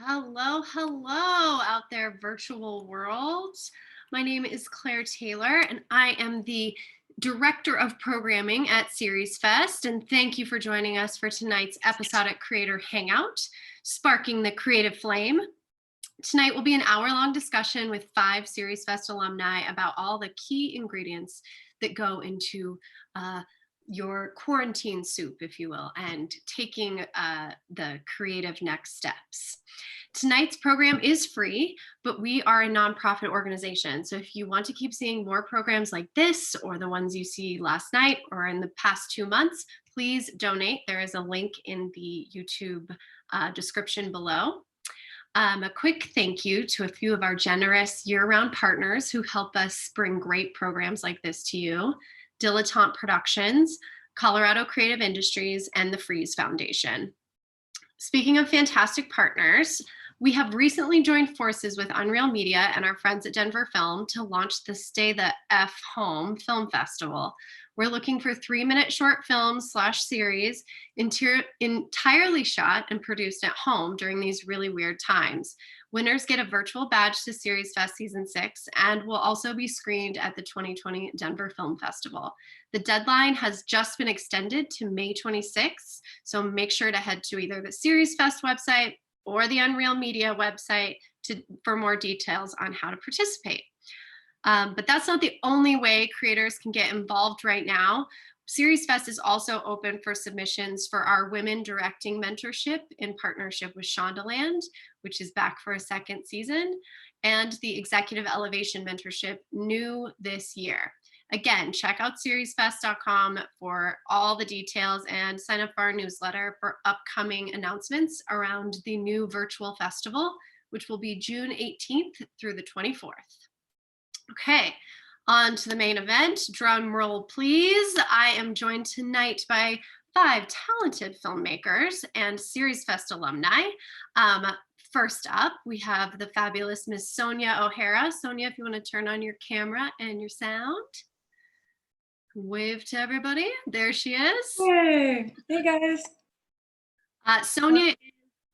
Hello, hello out there, virtual world. My name is Claire Taylor, and I am the Director of Programming at SeriesFest. And thank you for joining us for tonight's Episodic Creator Hangout, Sparking the Creative Flame. Tonight will be an hour-long discussion with 5 SeriesFest alumni about all the key ingredients that go into your quarantine soup, if you will, and taking the creative next steps. Tonight's program is free, but we are a nonprofit organization. So if you want to keep seeing more programs like this or the ones you see last night or in the past 2 months, please donate. There is a link in the YouTube description below. A quick thank you to a few of our generous year-round partners who help us bring great programs like this to you. Dilettante Productions, Colorado Creative Industries, and the Freeze Foundation. Speaking of fantastic partners, we have recently joined forces with Unreal Media and our friends at Denver Film to launch the Stay the F Home Film Festival. We're looking for 3-minute short films / series entirely shot and produced at home during these really weird times. Winners get a virtual badge to SeriesFest Season 6 and will also be screened at the 2020 Denver Film Festival. The deadline has just been extended to May 26th, so make sure to head to either the SeriesFest website or the Unreal Media website for more details on how to participate. But that's not the only way creators can get involved right now. SeriesFest is also open for submissions for our Women Directing Mentorship in partnership with Shondaland, which is back for a second season, and the Executive Elevation Mentorship new this year. Again, check out seriesfest.com for all the details and sign up for our newsletter for upcoming announcements around the new virtual festival, which will be June 18th through the 24th. Okay, on to the main event. Drum roll, please. I am joined tonight by 5 talented filmmakers and SeriesFest alumni. First up, we have the fabulous Miss Sonja O'Hara. Sonja, if you want to turn on your camera and your sound. Wave to everybody. There she is. Hey, hey guys. Sonja is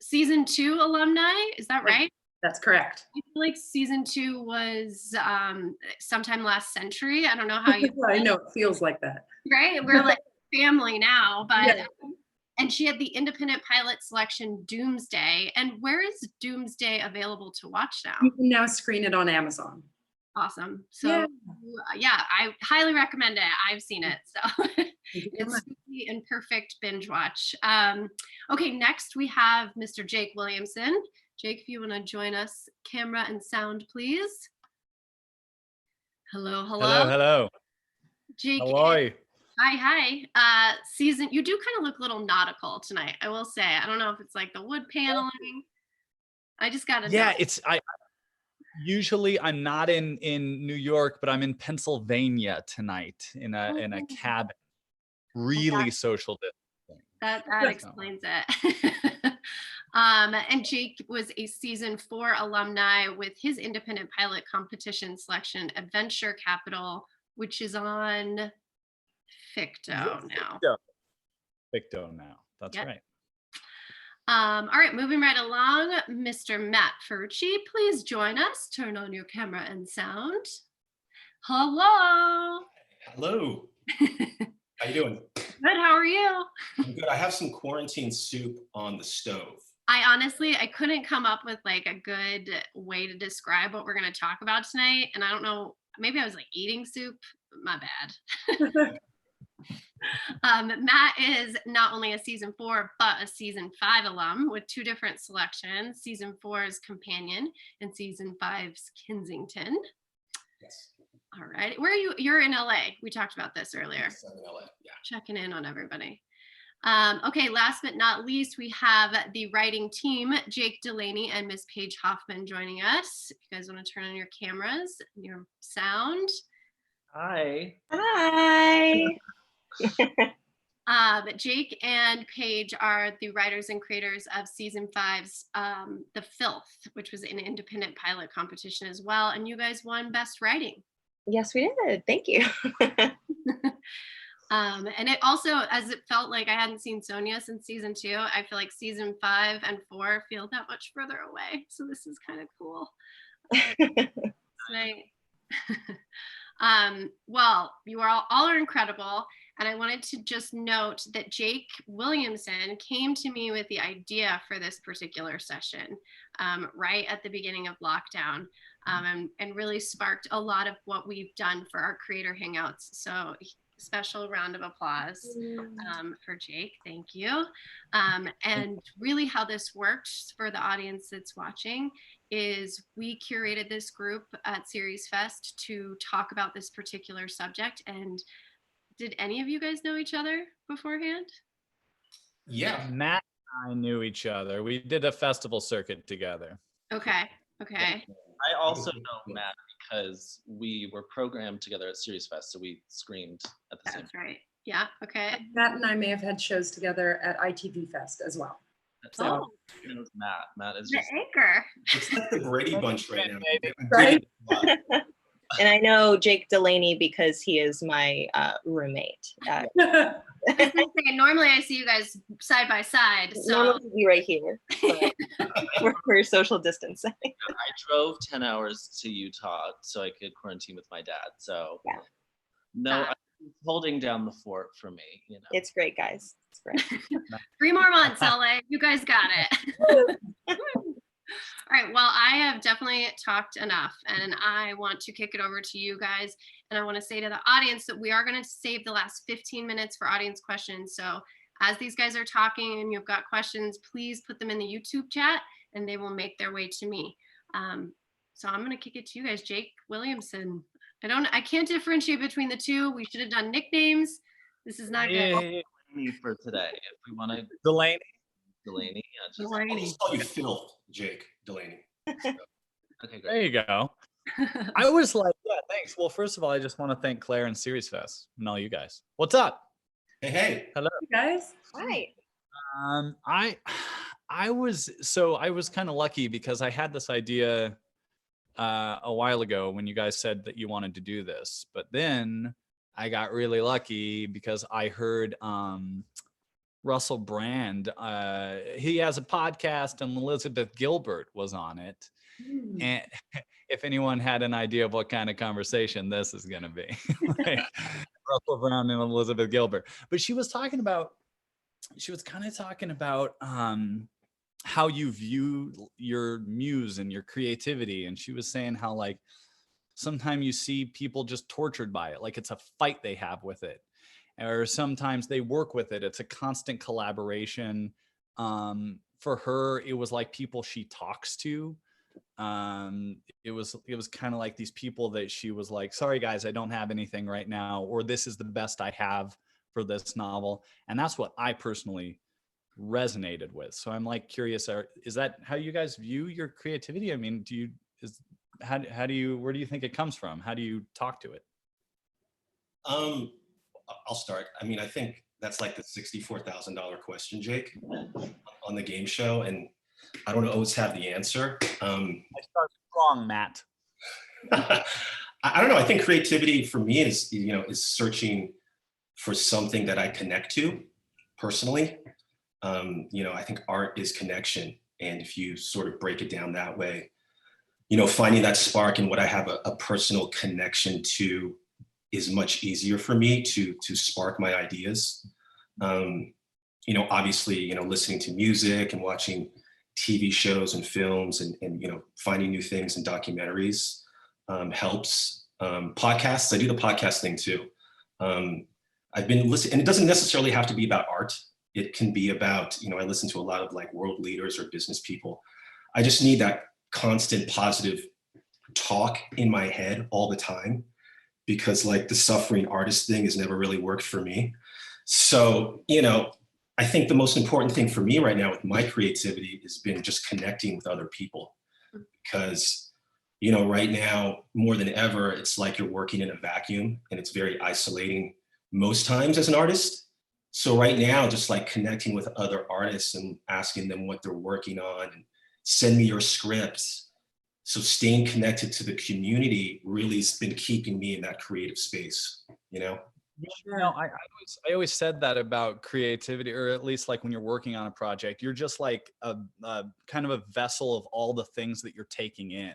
season 2 alumni. Is that right? That's correct. I feel like season 2 was sometime last century. I don't know how you. I know, it feels like that. Right? We're like family now, but. Yeah. And she had the independent pilot selection Doomsday. And where is Doomsday available to watch now? You can now screen it on Amazon. Awesome. So yeah, I highly recommend it. I've seen it. So it's an perfect binge watch. Okay, next we have Mr. Jake Williamson. Jake, if you want to join us, camera and sound, please. Hello, hello. Hello, hello. Jake. How are you? Hi. You do kind of look a little nautical tonight, I will say. I don't know if it's like the wood paneling. I just got to know. Usually I'm not in New York, but I'm in Pennsylvania tonight in a cabin. Really social distancing. That explains it. And Jake was a season 4 alumni with his independent pilot competition selection, Adventure Capital, which is on Ficto now. Ficto now. That's right. All right, moving right along, Mr. Matt Ferrucci, please join us. Turn on your camera and sound. Hello. Hello. How you doing? Good. How are you? I'm good. I have some quarantine soup on the stove. I couldn't come up with like a good way to describe what we're going to talk about tonight. And I don't know, maybe I was like eating soup. My bad. Matt is not only a season 4, but a season 5 alum with 2 different selections, season 4's Companion and season 5's Kensington. Yes. All right. Where are you? You're in LA. We talked about this earlier. Yes, I'm in LA. Yeah. Checking in on everybody. Okay, last but not least, we have the writing team, Jake Delaney and Miss Paige Hoffman joining us. If you guys want to turn on your cameras and your sound. Hi. But Jake and Paige are the writers and creators of season 5's The Filth, which was an independent pilot competition as well. And you guys won Best Writing. Yes, we did. Thank you. And it also, as it felt like I hadn't seen Sonja since season 2, I feel like season 5 and 4 feel that much further away. So this is kind of cool. Right. Well, you all are incredible. And I wanted to just note that Jake Williamson came to me with the idea for this particular session right at the beginning of lockdown, and really sparked a lot of what we've done for our creator hangouts. So special round of applause for Jake. Thank you. And really how this works for the audience that's watching is we curated this group at SeriesFest to talk about this particular subject. And did any of you guys know each other beforehand? Yeah. Matt and I knew each other. We did a festival circuit together. Okay. I also know Matt because we were programmed together at SeriesFest, so we screamed at the same time. That's right. Yeah. Okay. Matt and I may have had shows together at ITV Fest as well. Oh, Knows Matt. Matt is the just anchor. It's like the Brady Bunch right now. Right? And I know Jake Delaney because he is my roommate. I was gonna say, normally I see you guys side by side. So Normally he'd be right here, but we're social distancing. I drove 10 hours to Utah so I could quarantine with my dad. So Yeah. no, I'm holding down the fort for me, you know. It's great, guys. It's great. 3 more months, LA. You guys got it. All right. Well, I have definitely talked enough, and I want to kick it over to you guys. And I want to say to the audience that we are going to save the last 15 minutes for audience questions. So as these guys are talking and you've got questions, please put them in the YouTube chat and they will make their way to me. So I'm going to kick it to you guys. Jake Williamson. I can't differentiate between the two. We should have done nicknames. This is not good. Delaney for today. If we want to Delaney. Delaney, yeah, just, I'll Delaney. just call you Phil, Jake Delaney. okay, There great. you go. I was like, yeah, thanks. Well, first of all, I just want to thank Claire and SeriesFest and all you guys. What's up? Hey. Hello. You guys? Hi. I was kind of lucky because I had this idea a while ago when you guys said that you wanted to do this, but then I got really lucky because I heard Russell Brand, he has a podcast and Elizabeth Gilbert was on it. And if anyone had an idea of what kind of conversation this is going to be, like Russell Brand and Elizabeth Gilbert. But she was kind of talking about how you view your muse and your creativity. And she was saying how like sometimes you see people just tortured by it, like it's a fight they have with it. Or sometimes they work with it. It's a constant collaboration. For her, it was like people she talks to. It was kind of like these people that she was like, sorry guys, I don't have anything right now, or this is the best I have for this novel. And that's what I personally resonated with. So I'm like curious, is that how you guys view your creativity? I mean, where do you think it comes from? How do you talk to it? I'll start. I mean, I think that's like the $64,000 question, Jake, on the game show, and I don't always have the answer. I start strong, Matt. I don't know. I think creativity for me is searching for something that I connect to personally. I think art is connection, and if you sort of break it down that way, finding that spark and what I have a personal connection to is much easier for me to spark my ideas. Obviously, listening to music and watching TV shows and films and finding new things and documentaries helps. Podcasts, I do the podcast thing too. I've been listening, and it doesn't necessarily have to be about art. It can be about, I listen to a lot of like world leaders or business people. I just need that constant positive talk in my head all the time, because like the suffering artist thing has never really worked for me. So, I think the most important thing for me right now with my creativity has been just connecting with other people, because, right now more than ever, it's like you're working in a vacuum and it's very isolating most times as an artist. So right now, just like connecting with other artists and asking them what they're working on and send me your scripts. So staying connected to the community really has been keeping me in that creative space, You know, I always said that about creativity, or at least like when you're working on a project, you're just like a kind of a vessel of all the things that you're taking in.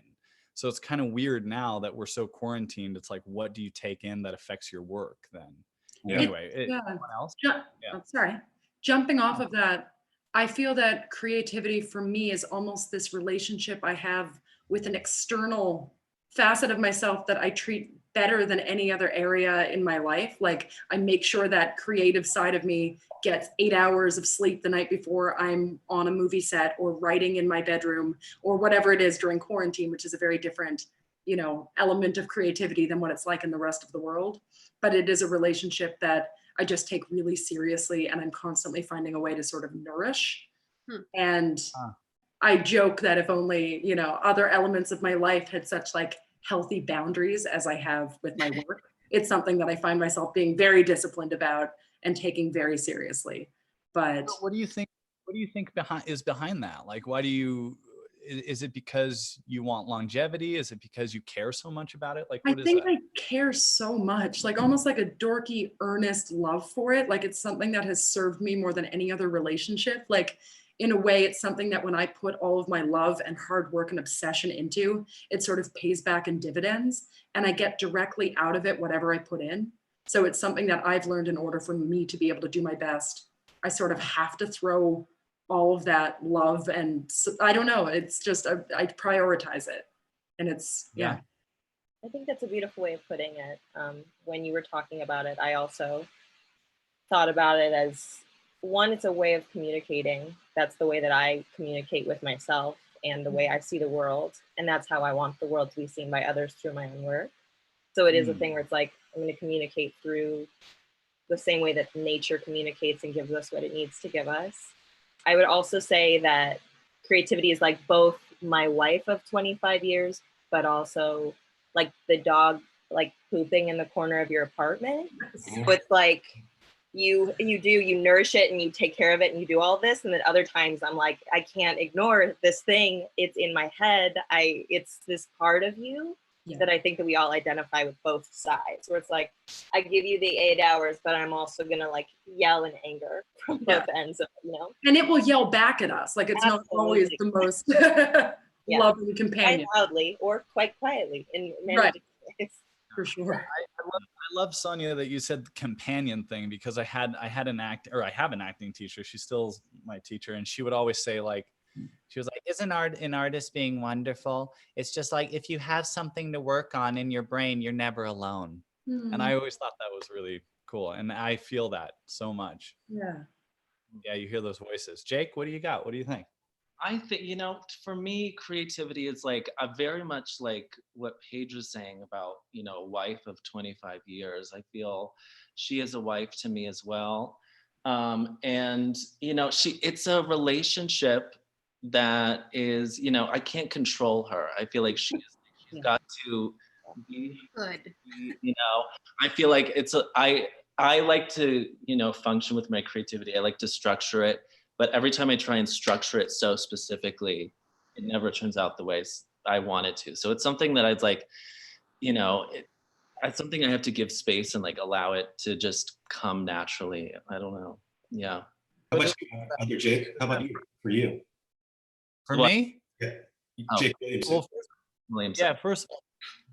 So it's kind of weird now that we're so quarantined. It's like, what do you take in that affects your work then? Yeah. Anyway, Yeah. anyone else? I'm sorry. Jumping off of that, I feel that creativity for me is almost this relationship I have with an external facet of myself that I treat better than any other area in my life. Like I make sure that creative side of me gets 8 hours of sleep the night before I'm on a movie set or writing in my bedroom or whatever it is during quarantine, which is a very different, you know, element of creativity than what it's like in the rest of the world. But it is a relationship that I just take really seriously, and I'm constantly finding a way to sort of nourish. And I joke that if only, you know, other elements of my life had such like healthy boundaries as I have with my work, it's something that I find myself being very disciplined about and taking very seriously. But What do you think? What do you think behind that? Like, why do you? Is it because you want longevity? Is it because you care so much about it? Like, I what is think that? I care so much, like almost like a dorky, earnest love for it. Like it's something that has served me more than any other relationship. Like in a way, it's something that when I put all of my love and hard work and obsession into, it sort of pays back in dividends, and I get directly out of it whatever I put in. So it's something that I've learned in order for me to be able to do my best. I sort of have to throw all of that love, and I don't know, it's just, I prioritize it. And it's, yeah. I think that's a beautiful way of putting it. When you were talking about it, I also thought about it as one, it's a way of communicating. That's the way that I communicate with myself and the way I see the world. And that's how I want the world to be seen by others through my own work. So it is a thing where it's like, I'm going to communicate through the same way that nature communicates and gives us what it needs to give us. I would also say that creativity is like both my wife of 25 years, but also like the dog like pooping in the corner of your apartment. So it's like you nourish it and you take care of it and you do all this, and then other times I'm like, I can't ignore this thing, it's in my head, it's this part of you that I think that we all identify with both sides, where it's like I give you the 8 hours, but I'm also gonna like yell in anger from both ends of it, you know, and it will yell back at us, like it's not always the most loving companion. Quite loudly or quite quietly in many different ways. For sure. I love Sonja that you said the companion thing, because I have an acting teacher. She's still my teacher, and she would always say, like, she was like, isn't an artist being wonderful? It's just like, if you have something to work on in your brain, you're never alone. And I always thought that was really cool, and I feel that so much. Yeah, you hear those voices. Jake, what do you got? What do you think? I think, you know, for me, creativity is like a very much like what Paige was saying about, you know, a wife of 25 years. I feel she is a wife to me as well. And, you know, it's a relationship that is, you know, I can't control her. I feel like she's got to be good. You know, I feel like I like to, you know, function with my creativity. I like to structure it. But every time I try and structure it so specifically, it never turns out the way I want it to. So it's something that I'd like, you know, it's something I have to give space and like allow it to just come naturally. I don't know. Yeah. How about you, Jake? How about you? For you? For me? Yeah. Jake Williamson. Williamson. Yeah, first of all,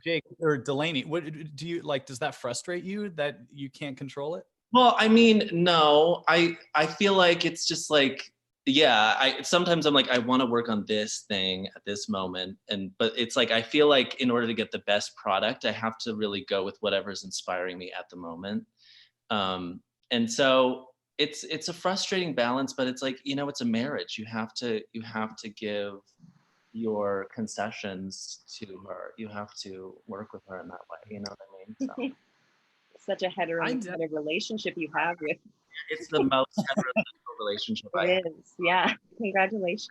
Jake or Delaney, what do you like? Does that frustrate you that you can't control it? Well, I mean, no, I feel like it's just like, yeah, sometimes I'm like, I want to work on this thing at this moment. But it's like, I feel like in order to get the best product, I have to really go with whatever's inspiring me at the moment. And so it's a frustrating balance, but it's like, you know, it's a marriage. You have to give your concessions to her. You have to work with her in that way. You know what I mean? So. Such a heteronormative relationship you have with. It's the most heteronormative relationship I have. It is, yeah. Congratulations.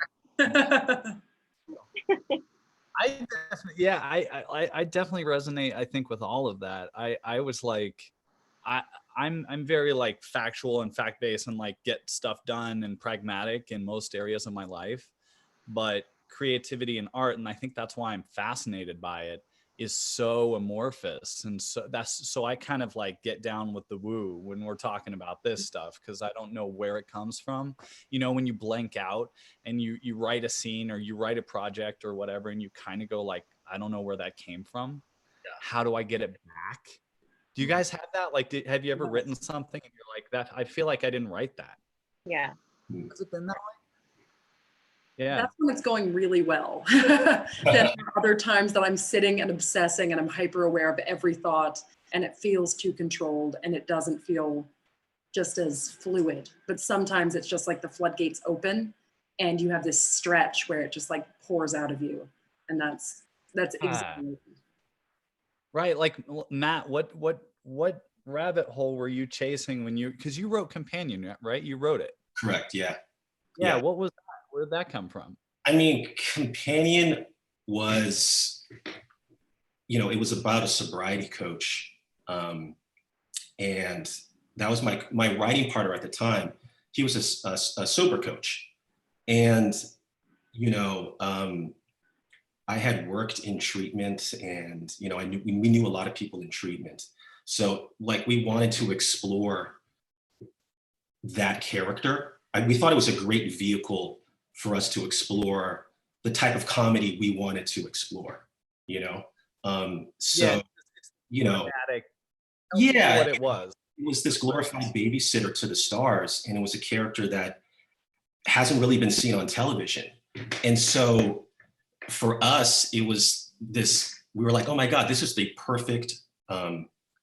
I definitely resonate, I think, with all of that. I was like, I'm very like factual and fact-based and like get stuff done and pragmatic in most areas of my life, but creativity and art, and I think that's why I'm fascinated by it, is so amorphous. And so I kind of like get down with the woo when we're talking about this stuff, because I don't know where it comes from. You know, when you blank out and you write a scene or you write a project or whatever, and you kind of go like, I don't know where that came from. Yeah. How do I get it back? Do you guys have that? Like, have you ever written something and you're like, that I feel like I didn't write that? Yeah. Has it been that way? Yeah. That's when it's going really well. Then there are other times that I'm sitting and obsessing and I'm hyper aware of every thought and it feels too controlled and it doesn't feel just as fluid. But sometimes it's just like the floodgates open and you have this stretch where it just like pours out of you. And that's exactly. Right. Like, Matt, what rabbit hole were you chasing when because you wrote Companion, right? You wrote it. Correct. Yeah. Yeah. What was that? Where did that come from? I mean, Companion was, you know, it was about a sobriety coach. And that was my writing partner at the time. He was a sober coach. And, you know, I had worked in treatment and, you know, we knew a lot of people in treatment. So like we wanted to explore that character. We thought it was a great vehicle for us to explore the type of comedy we wanted to explore, you know? You know, yeah, what it was. It was this glorified babysitter to the stars. And it was a character that hasn't really been seen on television. And so for us, it was we were like, oh my God, this is the perfect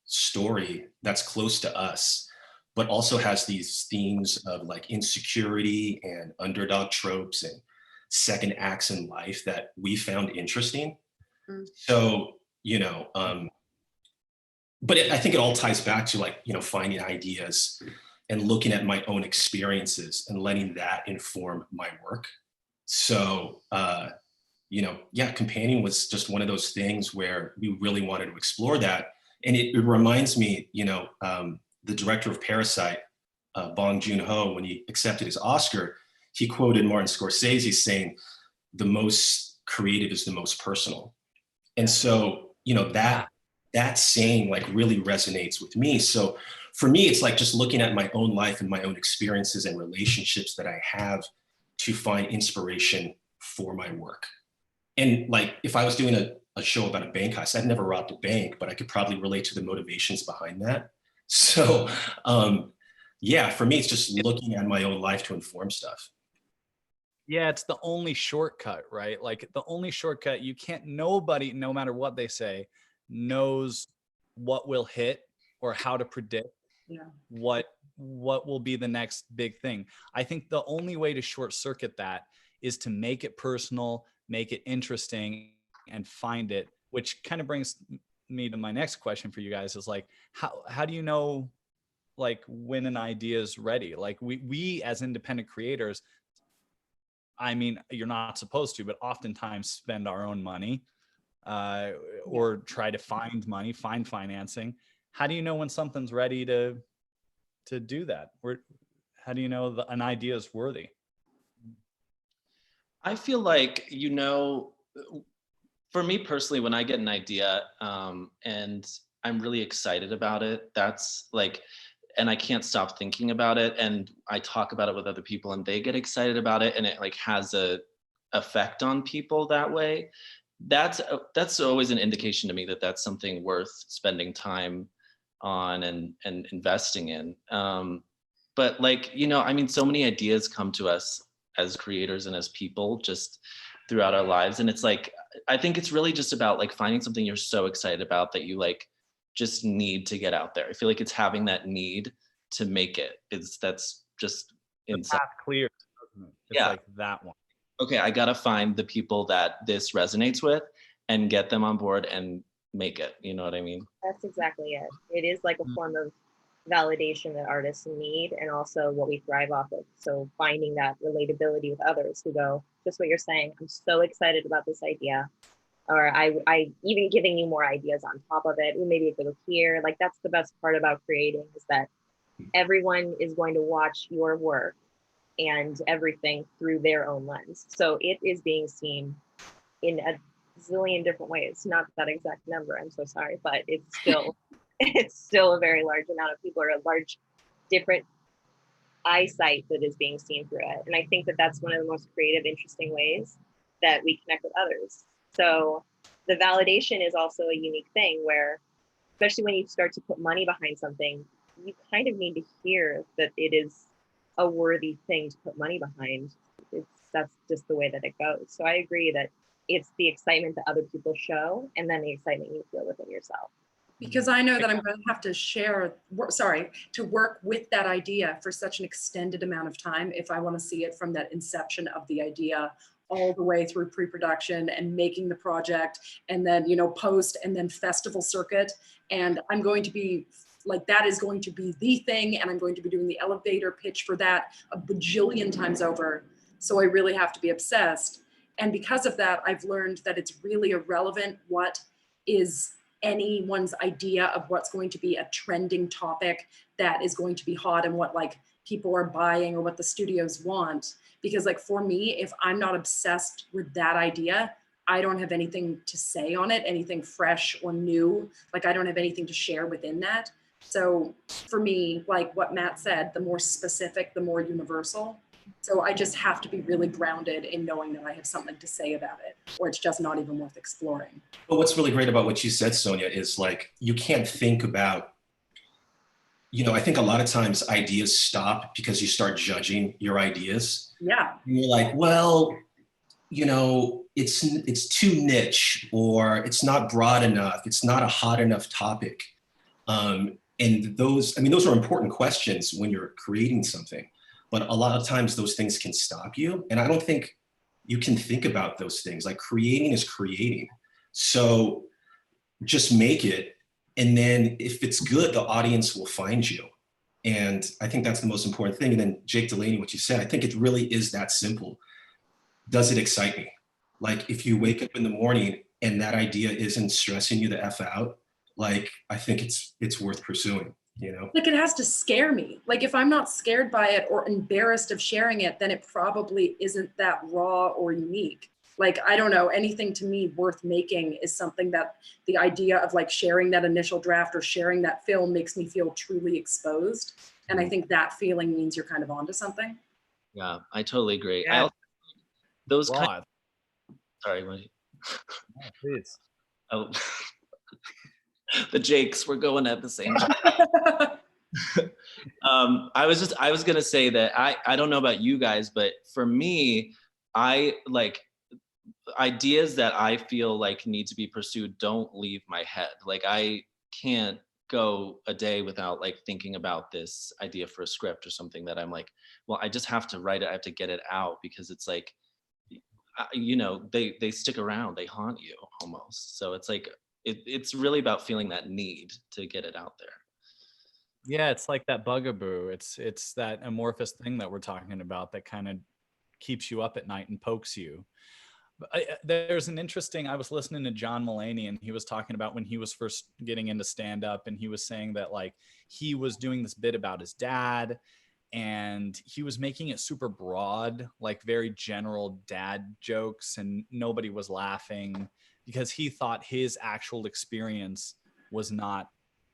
story that's close to us, but also has these themes of like insecurity and underdog tropes and second acts in life that we found interesting. So, you know, but I think it all ties back to like, you know, finding ideas and looking at my own experiences and letting that inform my work. So, you know, yeah, Companion was just one of those things where we really wanted to explore that. And it reminds me, you know, the director of Parasite, Bong Joon-ho, when he accepted his Oscar, he quoted Martin Scorsese saying, the most creative is the most personal. And so, you know, that saying like really resonates with me. So for me, it's like just looking at my own life and my own experiences and relationships that I have to find inspiration for my work. And like, if I was doing a show about a bank heist, I've never robbed a bank, but I could probably relate to the motivations behind that. So, yeah, for me, it's just looking at my own life to inform stuff. Yeah, it's the only shortcut, right? Like the only shortcut, nobody, no matter what they say, knows what will hit or how to predict what will be the next big thing. I think the only way to short circuit that is to make it personal, make it interesting, and find it, which kind of brings me to my next question for you guys is like, how do you know like when an idea is ready? Like we as independent creators, I mean, you're not supposed to, but oftentimes spend our own money or try to find financing. How do you know when something's ready to do that? How do you know an idea is worthy? I feel like, you know, for me personally, when I get an idea and I'm really excited about it, that's like, and I can't stop thinking about it, and I talk about it with other people and they get excited about it, and it like has a effect on people that way. That's always an indication to me that that's something worth spending time on and investing in. But like, you know, I mean, so many ideas come to us as creators and as people just throughout our lives. And it's like, I think it's really just about like finding something you're so excited about that you like just need to get out there. I feel like it's having that need to make it. That's just inside. The path clear, isn't it? It's like that one. Okay, I gotta find the people that this resonates with and get them on board and make it. You know what I mean? That's exactly it. It is like a form of validation that artists need, and also what we thrive off of. So finding that relatability with others who go, just what you're saying, I'm so excited about this idea. Or I even giving you more ideas on top of it. Maybe if it'll here, like that's the best part about creating, is that everyone is going to watch your work and everything through their own lens. So it is being seen in a zillion different ways. Not that exact number, I'm so sorry, but it's still it's still a very large amount of people, or a large different eyesight that is being seen through it. And I think that that's one of the most creative, interesting ways that we connect with others. So the validation is also a unique thing where, especially when you start to put money behind something, you kind of need to hear that it is a worthy thing to put money behind. That's just the way that it goes. So I agree that it's the excitement that other people show, and then the excitement you feel within yourself. Because I know that I'm going to have to work with that idea for such an extended amount of time if I want to see it from that inception of the idea all the way through pre-production and making the project, and then, you know, post, and then festival circuit. And I'm going to be like, that is going to be the thing, and I'm going to be doing the elevator pitch for that a bajillion times over. So I really have to be obsessed. And because of that, I've learned that it's really irrelevant what is anyone's idea of what's going to be a trending topic that is going to be hot, and what like people are buying or what the studios want. Because like for me, if I'm not obsessed with that idea, I don't have anything to say on it, anything fresh or new. Like I don't have anything to share within that. So for me, like what Matt said, the more specific, the more universal. So I just have to be really grounded in knowing that I have something to say about it, or it's just not even worth exploring. But what's really great about what you said, Sonja, is like, you can't think about, you know, I think a lot of times ideas stop because you start judging your ideas. Yeah. And you're like, well, you know, it's too niche, or it's not broad enough. It's not a hot enough topic. And those are important questions when you're creating something. But a lot of times those things can stop you. And I don't think you can think about those things. Like creating is creating. So just make it. And then if it's good, the audience will find you. And I think that's the most important thing. And then Jake Delaney, what you said, I think it really is that simple. Does it excite me? Like if you wake up in the morning and that idea isn't stressing you the F out, like I think it's worth pursuing. You know, like it has to scare me. Like if I'm not scared by it or embarrassed of sharing it, then it probably isn't that raw or unique. Like, I don't know, anything to me worth making is something that the idea of like sharing that initial draft or sharing that film makes me feel truly exposed. And I think that feeling means you're kind of onto something. Yeah, I totally agree. Yeah. Those Well, kind sorry, please. oh, the Jakes were going at the same time. I was gonna say that I don't know about you guys, but for me, I like ideas that I feel like need to be pursued don't leave my head. Like I can't go a day without like thinking about this idea for a script or something that I'm like, well, I just have to write it. I have to get it out, because it's like, you know, they stick around, they haunt you almost. So it's like, it's really about feeling that need to get it out there. Yeah, it's like that bugaboo. It's that amorphous thing that we're talking about that kind of keeps you up at night and pokes you. There's an interesting, I was listening to John Mulaney, and he was talking about when he was first getting into stand-up, and he was saying that like he was doing this bit about his dad, and he was making it super broad, like very general dad jokes, and nobody was laughing because he thought his actual experience was not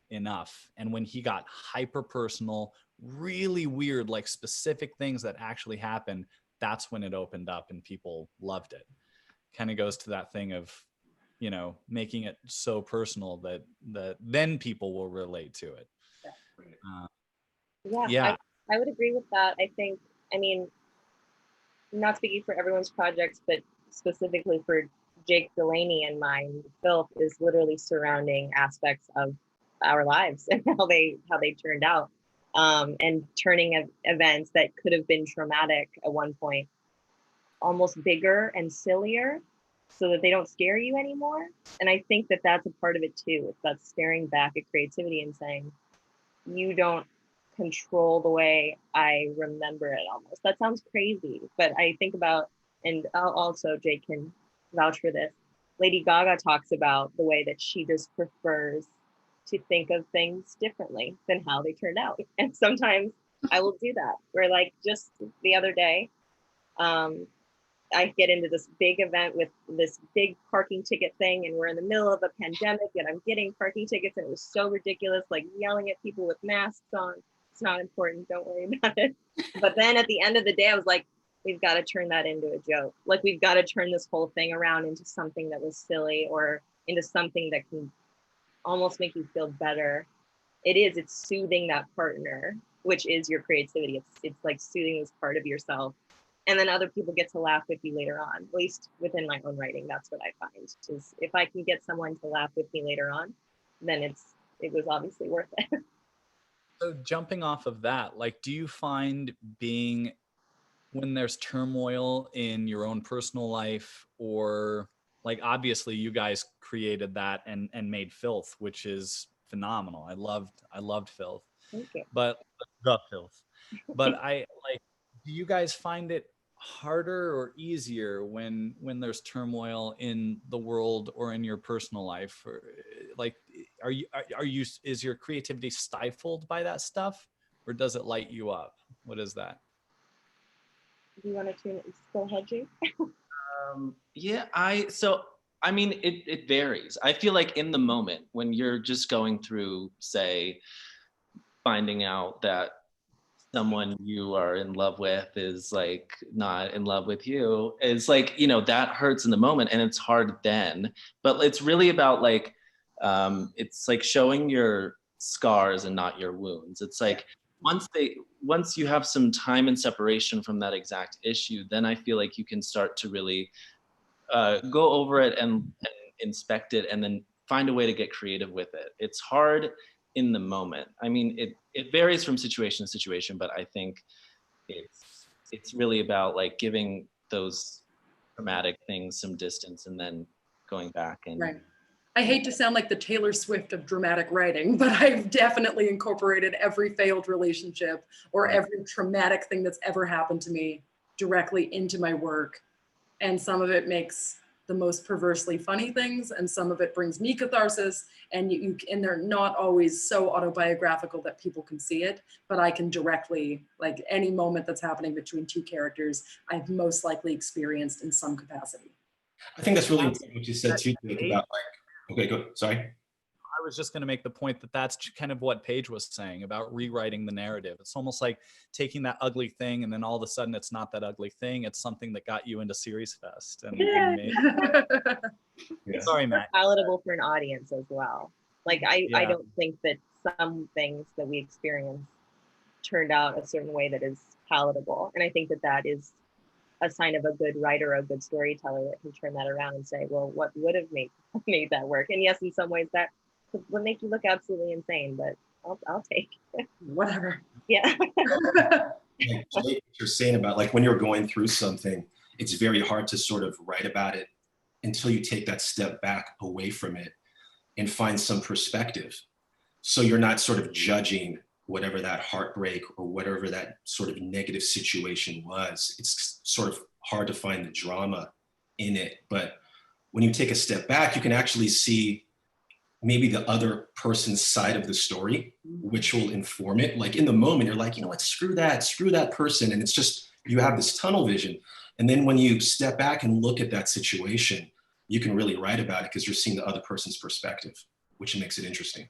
enough. And when he got hyper personal, really weird, like specific things that actually happened, that's when it opened up and people loved it. Kind of goes to that thing of, you know, making it so personal that then people will relate to it. Yeah. I would agree with that. I think, I mean, not speaking for everyone's projects, but specifically for Jake Delaney and mine, Filth is literally surrounding aspects of our lives and how they turned out, and turning events that could have been traumatic at one point almost bigger and sillier, so that they don't scare you anymore. And I think that that's a part of it too. It's that staring back at creativity and saying, you don't control the way I remember it almost. That sounds crazy, but I think about, and also Jake can vouch for this, Lady Gaga talks about the way that she just prefers to think of things differently than how they turned out. And sometimes I will do that. Where like just the other day, I get into this big event with this big parking ticket thing, and we're in the middle of a pandemic, and I'm getting parking tickets, and it was so ridiculous, like yelling at people with masks on. It's not important, don't worry about it. But then at the end of the day, I was like, we've got to turn that into a joke. Like, we've got to turn this whole thing around into something that was silly, or into something that can almost make you feel better. It's soothing that partner, which is your creativity. It's like soothing this part of yourself. And then other people get to laugh with you later on. At least within my own writing, that's what I find. Is if I can get someone to laugh with me later on, then it was obviously worth it. So jumping off of that, like, do you find being when there's turmoil in your own personal life, or like, obviously you guys created that and made Filth, which is phenomenal. I loved Filth. Thank you. But the Filth. But I like, do you guys find it harder or easier when there's turmoil in the world or in your personal life? Or, like, are you is your creativity stifled by that stuff, or does it light you up? What is that? Do you want to go ahead, Jake? Yeah, I mean, it varies. I feel like in the moment when you're just going through, say, finding out that someone you are in love with is like not in love with you, is like, you know, that hurts in the moment and it's hard then. But it's really about like, it's like showing your scars and not your wounds. It's like once you have some time and separation from that exact issue, then I feel like you can start to really go over it and inspect it, and then find a way to get creative with it. It's hard in the moment. I mean, it varies from situation to situation, but I think it's really about like giving those traumatic things some distance and then going back and Right. I hate to sound like the Taylor Swift of dramatic writing, but I've definitely incorporated every failed relationship or every traumatic thing that's ever happened to me directly into my work. And some of it makes the most perversely funny things, and some of it brings me catharsis. And and they're not always so autobiographical that people can see it, but I can directly, like, any moment that's happening between two characters, I've most likely experienced in some capacity. I think that's really important what you said too, Jake, about like, okay, go, sorry. I was just going to make the point that that's kind of what Paige was saying about rewriting the narrative. It's almost like taking that ugly thing, and then all of a sudden it's not that ugly thing. It's something that got you into SeriesFest. It's Sorry, Matt. palatable for an audience as well. Like, I don't think that some things that we experience turned out a certain way that is palatable. And I think that is a sign of a good writer, a good storyteller, that can turn that around and say, well, what would have made that work? And yes, in some ways that would make you look absolutely insane, but I'll take Whatever. Yeah. Like, Jake, what you're saying about like when you're going through something, it's very hard to sort of write about it until you take that step back away from it and find some perspective. So you're not sort of judging whatever that heartbreak or whatever that sort of negative situation was. It's sort of hard to find the drama in it. But when you take a step back, you can actually see maybe the other person's side of the story, which will inform it. Like in the moment, you're like, you know what, screw that person. And it's just, you have this tunnel vision. And then when you step back and look at that situation, you can really write about it because you're seeing the other person's perspective, which makes it interesting.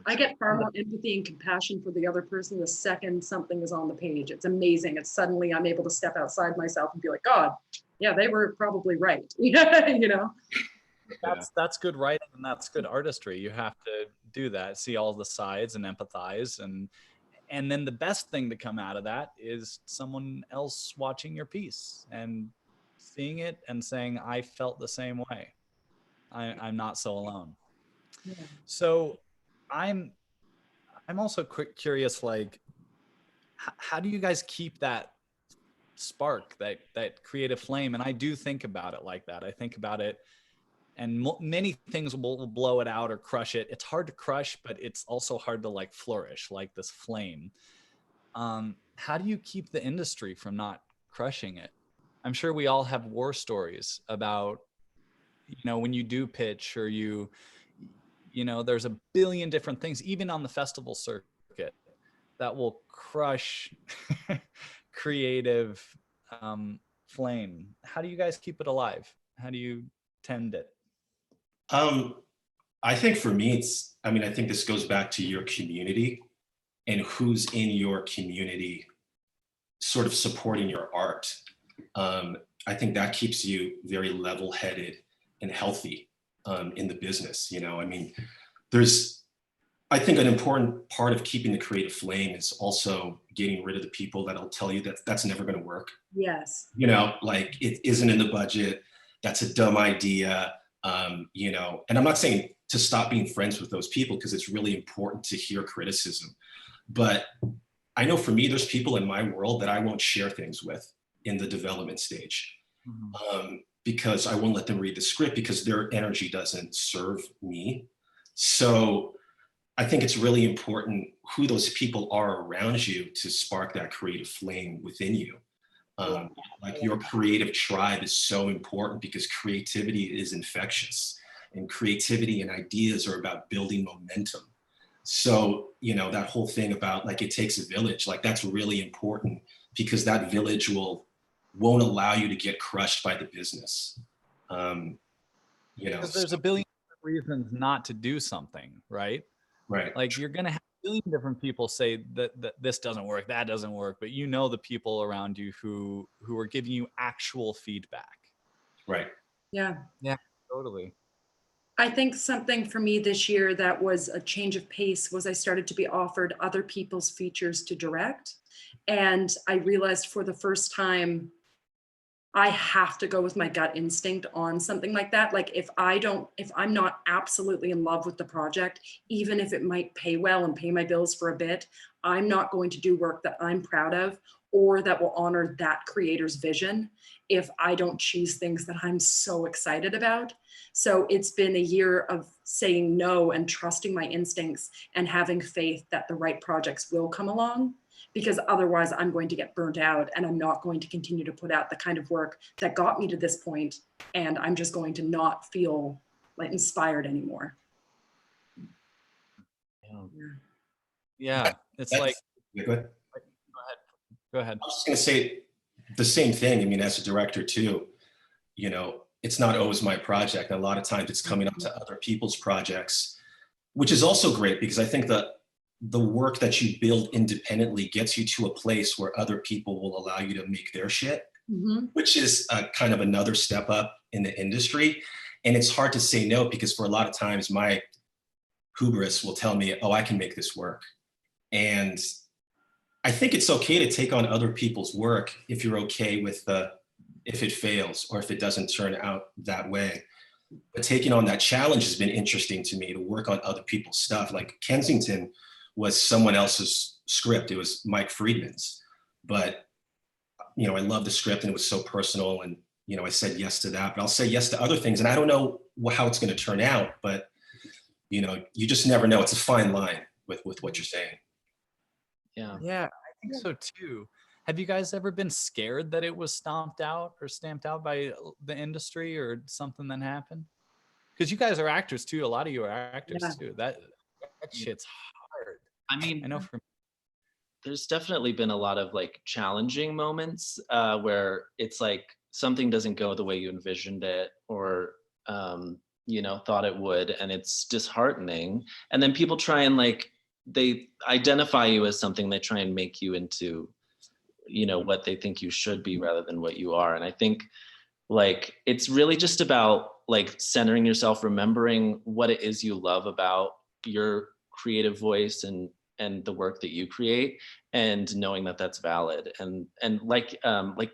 I get far more empathy and compassion for the other person the second something is on the page. It's amazing. It's suddenly I'm able to step outside myself and be like, God, yeah, they were probably right. You know? That's good writing, and that's good artistry. You have to do that, see all the sides and empathize, and then the best thing to come out of that is someone else watching your piece and seeing it and saying, I felt the same way. I'm not so alone. Yeah. So I'm also curious, like, how do you guys keep that spark, that creative flame? And I do think about it like that. I think about it, and many things will blow it out or crush it. It's hard to crush, but it's also hard to like flourish, like this flame. How do you keep the industry from not crushing it? I'm sure we all have war stories about, you know, when you do pitch or you know, there's a billion different things, even on the festival circuit, that will crush creative flame? How do you guys keep it alive? How do you tend it? I think for me, I think this goes back to your community and who's in your community sort of supporting your art. I think that keeps you very level-headed and healthy in the business. I think an important part of keeping the creative flame is also getting rid of the people that'll tell you that that's never going to work. Yes. Like it isn't in the budget. That's a dumb idea. And I'm not saying to stop being friends with those people, because it's really important to hear criticism. But I know for me, there's people in my world that I won't share things with in the development stage, because I won't let them read the script because their energy doesn't serve me. So I think it's really important who those people are around you to spark that creative flame within you. Like your creative tribe is so important because creativity is infectious, and creativity and ideas are about building momentum. So, that whole thing about like, it takes a village, like that's really important, because that village won't allow you to get crushed by the business. Because there's a billion reasons not to do something, right? Right. Like you're going to have a billion different people say that this doesn't work, that doesn't work, but the people around you who are giving you actual feedback. Right. Yeah. Yeah, totally. I think something for me this year that was a change of pace was I started to be offered other people's features to direct. And I realized for the first time, I have to go with my gut instinct on something like that. Like if I'm not absolutely in love with the project, even if it might pay well and pay my bills for a bit, I'm not going to do work that I'm proud of or that will honor that creator's vision if I don't choose things that I'm so excited about. So it's been a year of saying no and trusting my instincts and having faith that the right projects will come along, because otherwise I'm going to get burnt out and I'm not going to continue to put out the kind of work that got me to this point, and I'm just going to not feel like inspired anymore. Yeah, it's like, Yeah, go ahead. Go ahead. I was just going to say the same thing. As a director too, it's not always my project. A lot of times it's coming up to other people's projects, which is also great, because I think that the work that you build independently gets you to a place where other people will allow you to make their shit, which is kind of another step up in the industry. And it's hard to say no, because for a lot of times my hubris will tell me, oh, I can make this work. And I think it's okay to take on other people's work if you're okay with if it fails or if it doesn't turn out that way. But taking on that challenge has been interesting to me, to work on other people's stuff. Like Kensington was someone else's script. It was Mike Friedman's, but I love the script and it was so personal, and I said yes to that, but I'll say yes to other things, and I don't know how it's going to turn out, but you just never know. It's a fine line with what you're saying. Yeah, I think so too. Have you guys ever been scared that it was stamped out by the industry or something that happened? Because you guys are actors too. A lot of you are actors too. That shit's hard. I know for me, there's definitely been a lot of like challenging moments where it's like something doesn't go the way you envisioned it or thought it would, and it's disheartening. And then people try and they identify you as something. They try and make you into what they think you should be rather than what you are. And I think it's really just about centering yourself, remembering what it is you love about your creative voice and the work that you create, and knowing that that's valid. And like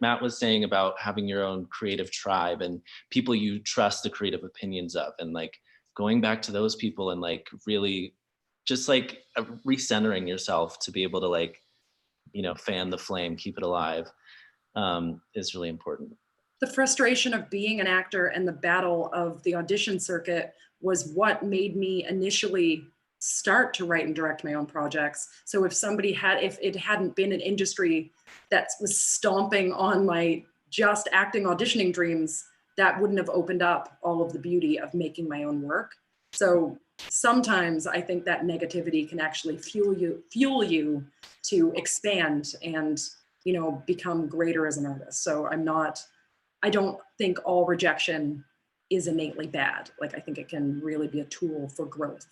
Matt was saying about having your own creative tribe and people you trust the creative opinions of, and going back to those people and really just recentering yourself to be able to fan the flame, keep it alive, is really important. The frustration of being an actor and the battle of the audition circuit was what made me initially start to write and direct my own projects. So if it hadn't been an industry that was stomping on my just acting auditioning dreams, that wouldn't have opened up all of the beauty of making my own work. So sometimes I think that negativity can actually fuel you to expand and become greater as an artist. So I don't think all rejection is innately bad. Like, I think it can really be a tool for growth.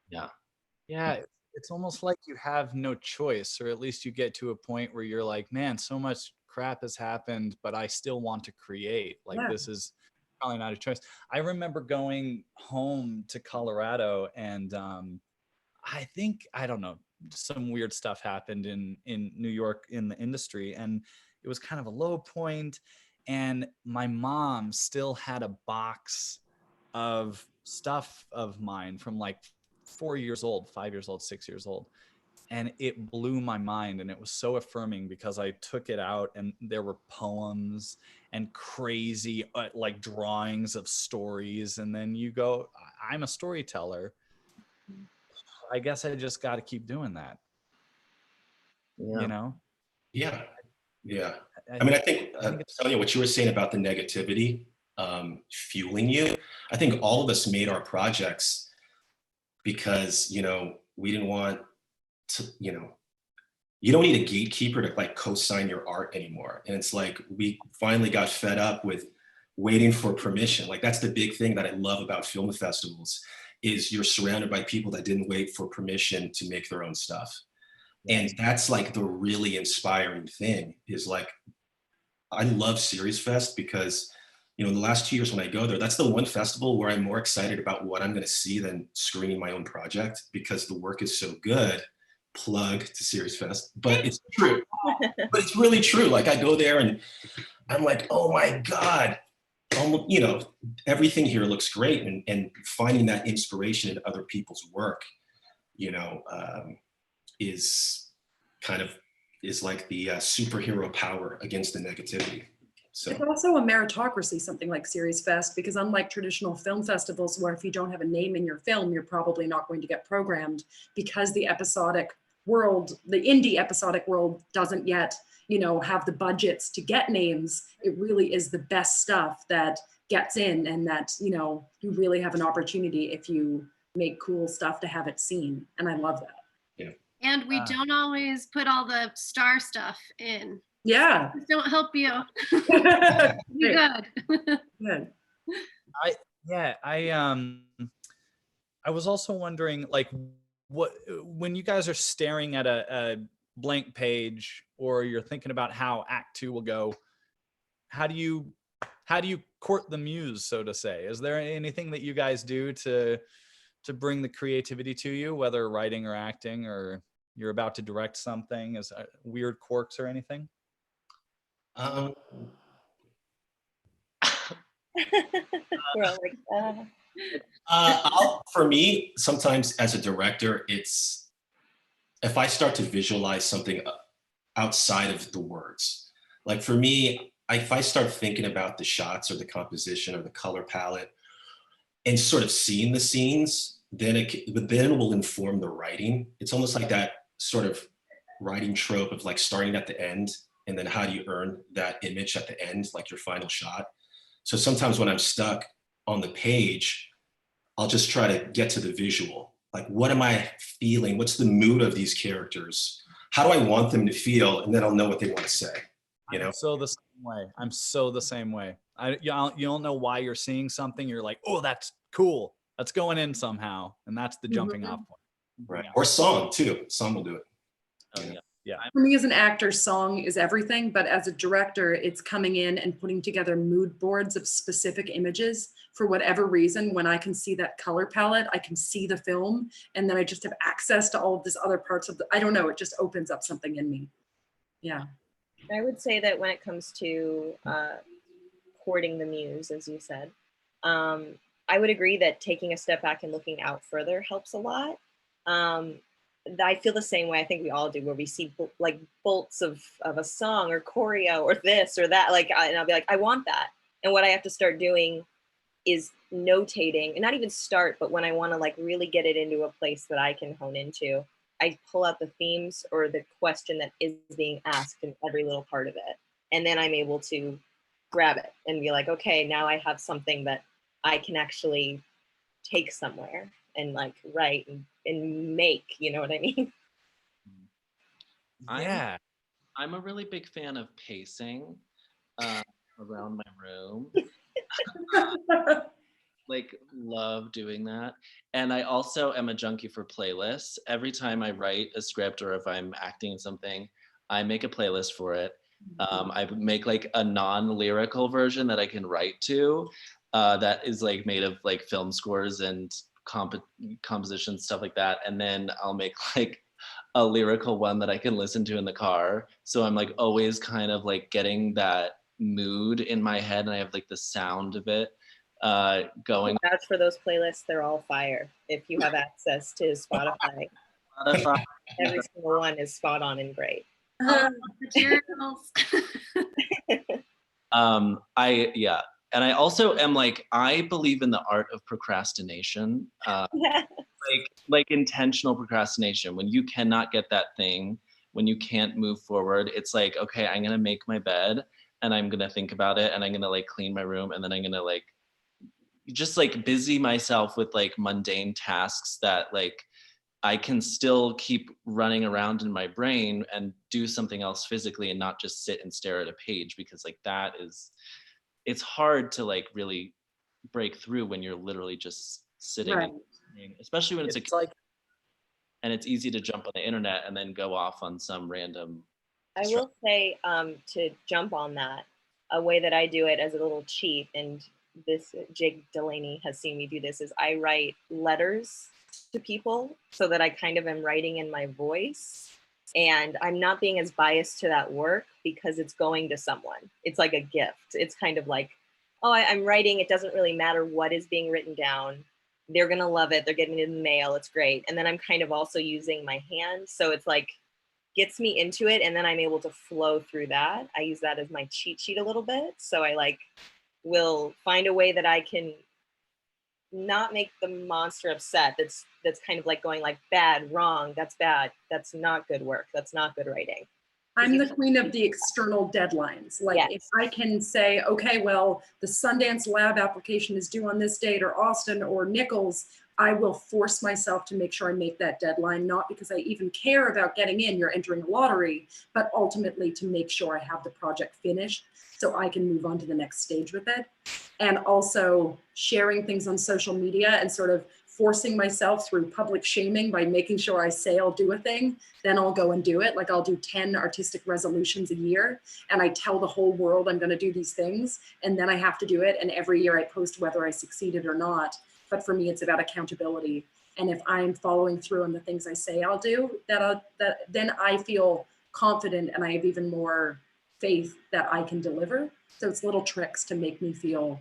Yeah, it's almost like you have no choice, or at least you get to a point where you're like, man, so much crap has happened, but I still want to create. Like, Yeah. this is probably not a choice. I remember going home to Colorado, and I don't know, some weird stuff happened in New York in the industry, and it was kind of a low point. And my mom still had a box of stuff of mine from like 4 years old, 5 years old, 6 years old. And it blew my mind. And it was so affirming because I took it out and there were poems and crazy like drawings of stories. And then you go, I'm a storyteller. I guess I just got to keep doing that. You know? Yeah. Yeah. I mean, I think Sonja, what you were saying about the negativity fueling you, I think all of us made our projects because, we didn't want to, you don't need a gatekeeper to like co-sign your art anymore. And it's like, we finally got fed up with waiting for permission. Like, that's the big thing that I love about film festivals is you're surrounded by people that didn't wait for permission to make their own stuff. And that's like the really inspiring thing is like, I love SeriesFest because, in the last 2 years when I go there, that's the one festival where I'm more excited about what I'm going to see than screening my own project because the work is so good. Plug to SeriesFest, but it's true. But it's really true. Like, I go there and I'm like, oh my God, everything here looks great. And finding that inspiration in other people's work, is like the superhero power against the negativity. So it's also a meritocracy, something like SeriesFest, because unlike traditional film festivals where if you don't have a name in your film, you're probably not going to get programmed, because the episodic world, the indie episodic world doesn't yet, have the budgets to get names. It really is the best stuff that gets in, and that, you really have an opportunity if you make cool stuff to have it seen. And I love that. Yeah. And we don't always put all the star stuff in. Yeah. Just don't help you. Be good. Good. I was also wondering, like, when you guys are staring at a blank page, or you're thinking about how Act 2 will go, how do you court the muse, so to say? Is there anything that you guys do to bring the creativity to you, whether writing or acting, or you're about to direct something? Is weird quirks or anything? We're all like, for me, sometimes as a director, it's if I start to visualize something outside of the words. Like, for me, if I start thinking about the shots or the composition or the color palette and sort of seeing the scenes, then it will inform the writing. It's almost like that sort of writing trope of like starting at the end, and then how do you earn that image at the end, like your final shot. So sometimes when I'm stuck on the page, I'll just try to get to the visual. Like, what am I feeling? What's the mood of these characters? How do I want them to feel? And then I'll know what they want to say. I'm so the same way. I'm so the same way. You don't know why you're seeing something. You're like, oh, that's cool. That's going in somehow. And that's the jumping off point. Right. Or song too. Song will do it. Oh, yeah. For me as an actor, song is everything, but as a director, it's coming in and putting together mood boards of specific images. For whatever reason, when I can see that color palette, I can see the film, and then I just have access to all of this other parts of I don't know, it just opens up something in me. Yeah. I would say that when it comes to courting the muse, as you said, I would agree that taking a step back and looking out further helps a lot. I feel the same way. I think we all do, where we see like bolts of a song or choreo or this or that, and I'll be like, I want that. And what I have to start doing is notating, and not even start, but when I want to like really get it into a place that I can hone into, I pull out the themes or the question that is being asked in every little part of it. And then I'm able to grab it and be like, okay, now I have something that I can actually take somewhere and like write and make, you know what I mean? Yeah. I'm a really big fan of pacing around my room. Like, love doing that. And I also am a junkie for playlists. Every time I write a script or if I'm acting in something, I make a playlist for it. I make like a non-lyrical version that I can write to that is like made of like film scores and composition, stuff like that. And then I'll make like a lyrical one that I can listen to in the car. So I'm like always kind of like getting that mood in my head, and I have like the sound of it going. Vouch for those playlists, they're all fire. If you have access to Spotify, every single one is spot on and great. Materials. And I also am like, I believe in the art of procrastination. Like intentional procrastination. When you cannot get that thing, when you can't move forward, it's like, okay, I'm gonna make my bed and I'm gonna think about it and I'm gonna like clean my room and then I'm gonna like just like busy myself with like mundane tasks that like I can still keep running around in my brain and do something else physically and not just sit and stare at a page, because like that is, it's hard to like really break through when you're literally just sitting, Right. and especially when it's like, and it's easy to jump on the internet and then go off on some random. I will say, to jump on that, a way that I do it as a little cheat, and this Jake Delaney has seen me do this, is I write letters to people so that I kind of am writing in my voice, and I'm not being as biased to that work because it's going to someone. It's like a gift. It's kind of like, oh, I'm writing. It doesn't really matter what is being written down. They're going to love it. They're getting it in the mail. It's great. And then I'm kind of also using my hand. So it's like, gets me into it. And then I'm able to flow through that. I use that as my cheat sheet a little bit. So I like will find a way that I can not make the monster upset. That's kind of like going like bad, wrong, that's bad. That's not good work. That's not good writing. I'm the queen of the external deadlines. Like Yes. if I can say, okay, well, the Sundance lab application is due on this date, or Austin or Nichols, I will force myself to make sure I make that deadline, not because I even care about getting in, you're entering a lottery, but ultimately to make sure I have the project finished so I can move on to the next stage with it. And also sharing things on social media and sort of forcing myself through public shaming by making sure I say I'll do a thing, then I'll go and do it. Like I'll do 10 artistic resolutions a year and I tell the whole world I'm gonna do these things, and then I have to do it. And every year I post whether I succeeded or not. But for me, it's about accountability. And if I'm following through on the things I say I'll do, then I feel confident and I have even more faith that I can deliver. So it's little tricks to make me feel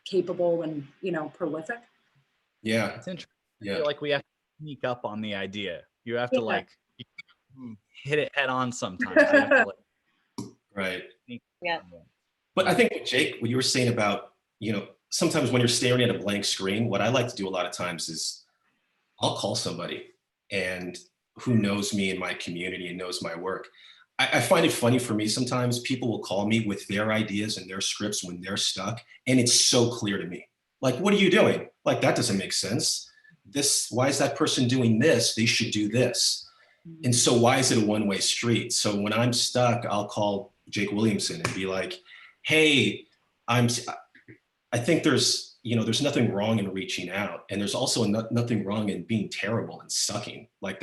capable and, prolific. Yeah. it's interesting. Yeah. I feel like we have to sneak up on the idea. You have to like hit it head on sometimes. You have to, like, Right. Yeah. But I think, Jake, what you were saying about, sometimes when you're staring at a blank screen, what I like to do a lot of times is I'll call somebody and who knows me in my community and knows my work. I find it funny for me sometimes people will call me with their ideas and their scripts when they're stuck, and it's so clear to me. Like, what are you doing? Like, that doesn't make sense. Why is that person doing this? They should do this. And so why is it a one-way street? So when I'm stuck, I'll call Jake Williamson and be like, hey, I think there's nothing wrong in reaching out. And there's also nothing wrong in being terrible and sucking. Like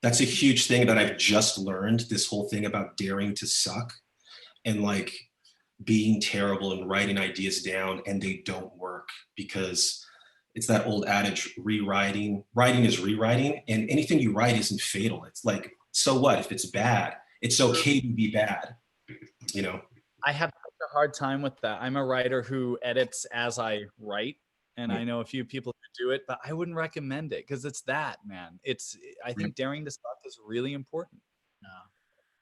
that's a huge thing that I've just learned, this whole thing about daring to suck and like being terrible and writing ideas down and they don't work, because it's that old adage, writing is rewriting, and anything you write isn't fatal. It's like, so what if it's bad? It's okay to be bad, I have such a hard time with that. I'm a writer who edits as I write, and I know a few people who do it, but I wouldn't recommend it because it's that, man. I think daring to suck is really important.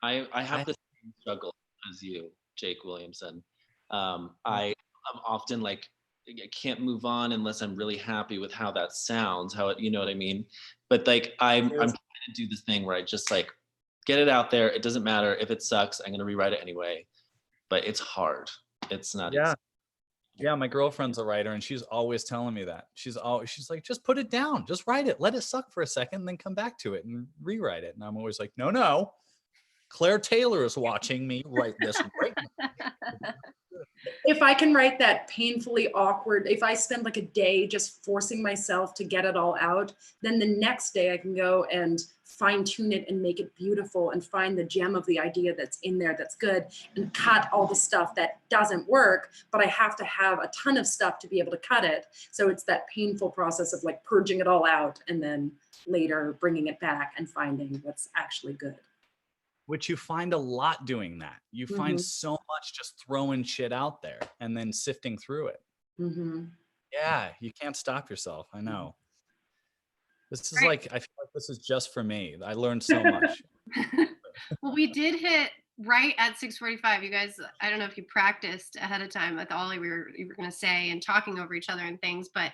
I have the same struggle as you, Jake Williamson. I am often like, I can't move on unless I'm really happy with how that sounds, you know what I mean? But like, I'm trying to do this thing where I just like, get it out there. It doesn't matter if it sucks, I'm going to rewrite it anyway, but it's hard. It's not easy. Yeah, my girlfriend's a writer and she's always telling me that. She's like, just put it down, just write it, let it suck for a second, and then come back to it and rewrite it. And I'm always like, no, Claire Taylor is watching me write this right now. If I can write that painfully awkward, if I spend like a day just forcing myself to get it all out, then the next day I can go and fine tune it and make it beautiful and find the gem of the idea that's in there that's good and cut all the stuff that doesn't work, but I have to have a ton of stuff to be able to cut it. So it's that painful process of like purging it all out and then later bringing it back and finding what's actually good. Which you find a lot doing that. You find so much just throwing shit out there and then sifting through it. Yeah, you can't stop yourself. I know. This is like, I feel like this is just for me. I learned so much. Well, we did hit right at 6:45. You guys, I don't know if you practiced ahead of time with all you were going to say and talking over each other and things, but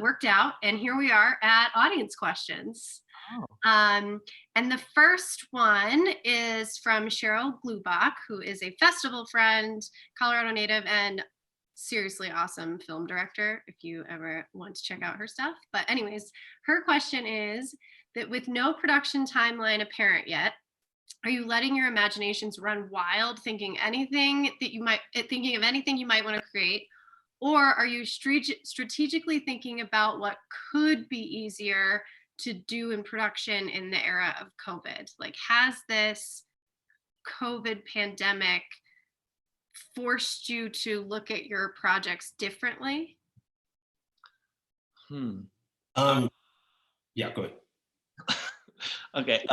worked out. And here we are at audience questions. And the first one is from Cheryl Glubach, who is a festival friend, Colorado native, and seriously awesome film director if you ever want to check out her stuff. But anyways, her question is that with no production timeline apparent yet, are you letting your imaginations run wild, thinking of anything you might want to create? Or are you strategically thinking about what could be easier to do in production in the era of COVID? Like, has this COVID pandemic forced you to look at your projects differently? Yeah, go ahead. Okay.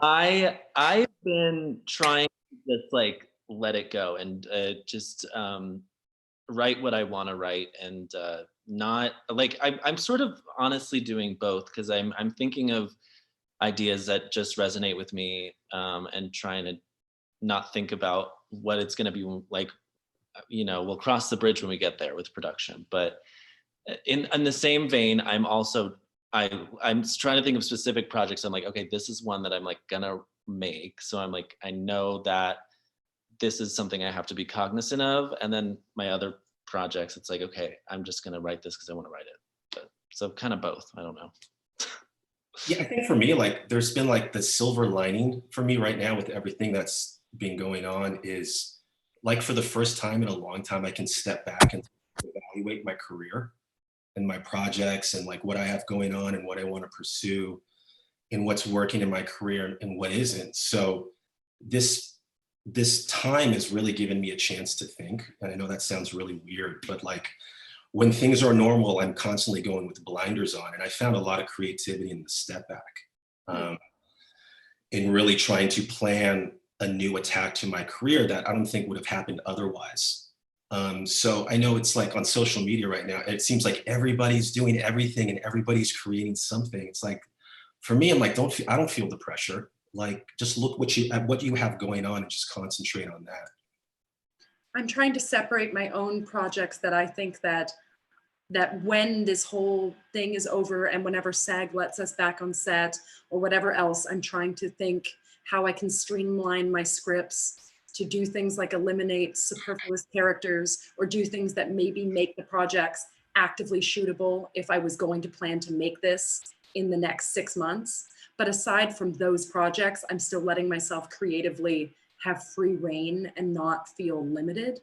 I've been trying to just like let it go and just write what I want to write and not like I'm sort of honestly doing both because I'm thinking of ideas that just resonate with me and trying to not think about what it's going to be like. We'll cross the bridge when we get there with production. But in the same vein, I'm trying to think of specific projects. I'm like, okay, this is one that I'm like gonna make. So I'm like, I know that this is something I have to be cognizant of. And then my other projects, it's like, okay, I'm just gonna write this because I want to write it. So kind of both. I don't know. Yeah, I think for me, like there's been like the silver lining for me right now with everything that's been going on is like for the first time in a long time, I can step back and evaluate my career and my projects and like what I have going on and what I want to pursue and what's working in my career and what isn't. So this time has really given me a chance to think. And I know that sounds really weird, but like when things are normal, I'm constantly going with blinders on. And I found a lot of creativity in the step back in really trying to plan a new attack to my career that I don't think would have happened otherwise. So I know it's like on social media right now, it seems like everybody's doing everything and everybody's creating something. It's like, for me, I'm like, I don't feel the pressure. Like, just look at what you have going on and just concentrate on that. I'm trying to separate my own projects that I think that when this whole thing is over and whenever SAG lets us back on set or whatever else, I'm trying to think how I can streamline my scripts to do things like eliminate superfluous characters or do things that maybe make the projects actively shootable if I was going to plan to make this in the next 6 months. But aside from those projects, I'm still letting myself creatively have free reign and not feel limited.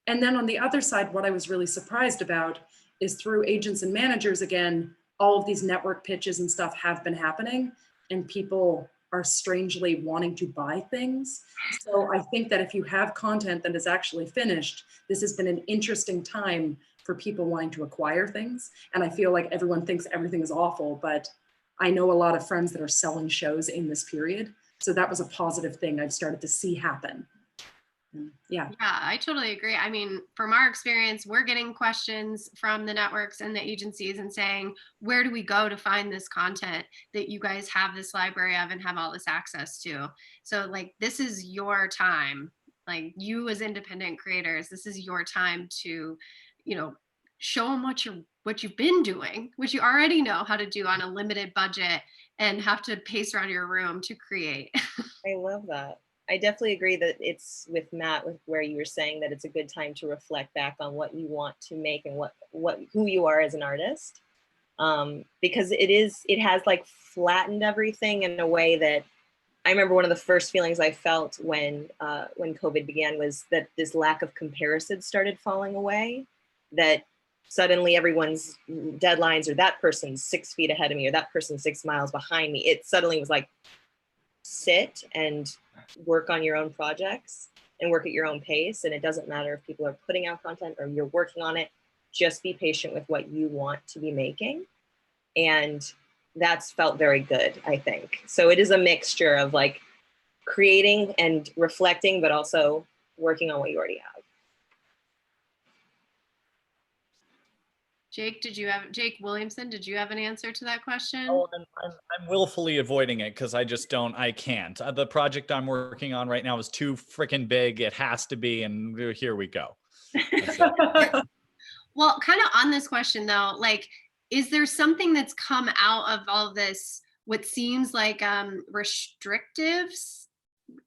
And then on the other side, what I was really surprised about is through agents and managers, again, all of these network pitches and stuff have been happening and people are strangely wanting to buy things. So I think that if you have content that is actually finished, this has been an interesting time for people wanting to acquire things. And I feel like everyone thinks everything is awful, but I know a lot of friends that are selling shows in this period. So that was a positive thing I've started to see happen. Yeah, I totally agree. I mean, from our experience, we're getting questions from the networks and the agencies and saying, where do we go to find this content that you guys have this library of and have all this access to? So like, this is your time. Like, you as independent creators, this is your time to, show them what you've been doing, which you already know how to do on a limited budget and have to pace around your room to create. I love that. I definitely agree that it's with Matt, with where you were saying that it's a good time to reflect back on what you want to make and who you are as an artist. Because it has like flattened everything in a way that I remember one of the first feelings I felt when COVID began was that this lack of comparison started falling away, that suddenly everyone's deadlines, or that person's 6 feet ahead of me, or that person's 6 miles behind me. It suddenly was like, sit and work on your own projects and work at your own pace. And it doesn't matter if people are putting out content or you're working on it, just be patient with what you want to be making. And that's felt very good, I think. So it is a mixture of like creating and reflecting, but also working on what you already have. Jake Williamson, did you have an answer to that question? Oh, I'm willfully avoiding it because I can't. The project I'm working on right now is too freaking big. It has to be, and here we go. Well, kind of on this question though, like, is there something that's come out of all of this, what seems like restrictives,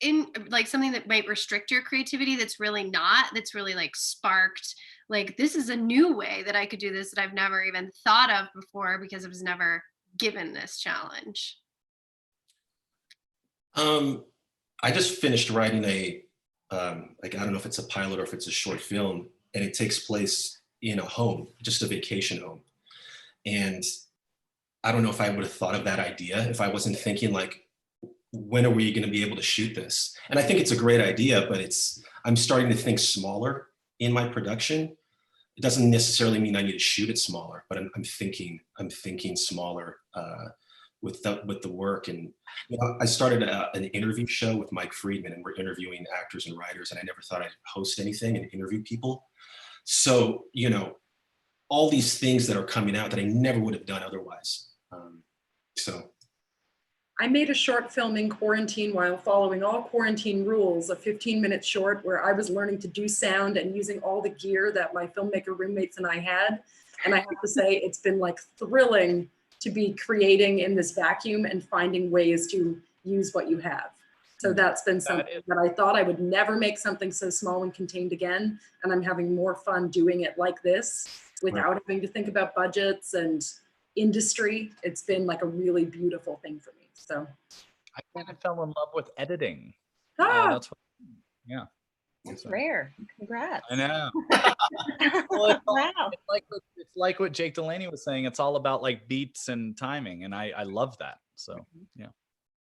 in like something that might restrict your creativity that's really not, that's really like sparked, like, this is a new way that I could do this that I've never even thought of before because I was never given this challenge? I just finished writing I don't know if it's a pilot or if it's a short film, and it takes place in a home, just a vacation home. And I don't know if I would have thought of that idea if I wasn't thinking like, when are we going to be able to shoot this? And I think it's a great idea, but I'm starting to think smaller in my production. It doesn't necessarily mean I need to shoot it smaller, but I'm thinking smaller with the work. And I started an interview show with Mike Friedman, and we're interviewing actors and writers, and I never thought I'd host anything and interview people. So, all these things that are coming out that I never would have done otherwise. I made a short film in quarantine while following all quarantine rules, a 15-minute short where I was learning to do sound and using all the gear that my filmmaker roommates and I had. And I have to say, it's been like thrilling to be creating in this vacuum and finding ways to use what you have. So that's been something that I thought I would never make something so small and contained again. And I'm having more fun doing it like this without having to think about budgets and industry. It's been like a really beautiful thing for me. So I kind of fell in love with editing. that's That's rare. Congrats. I know. Wow. It's like what Jake Delaney was saying. It's all about like beats and timing, and I love that. So yeah.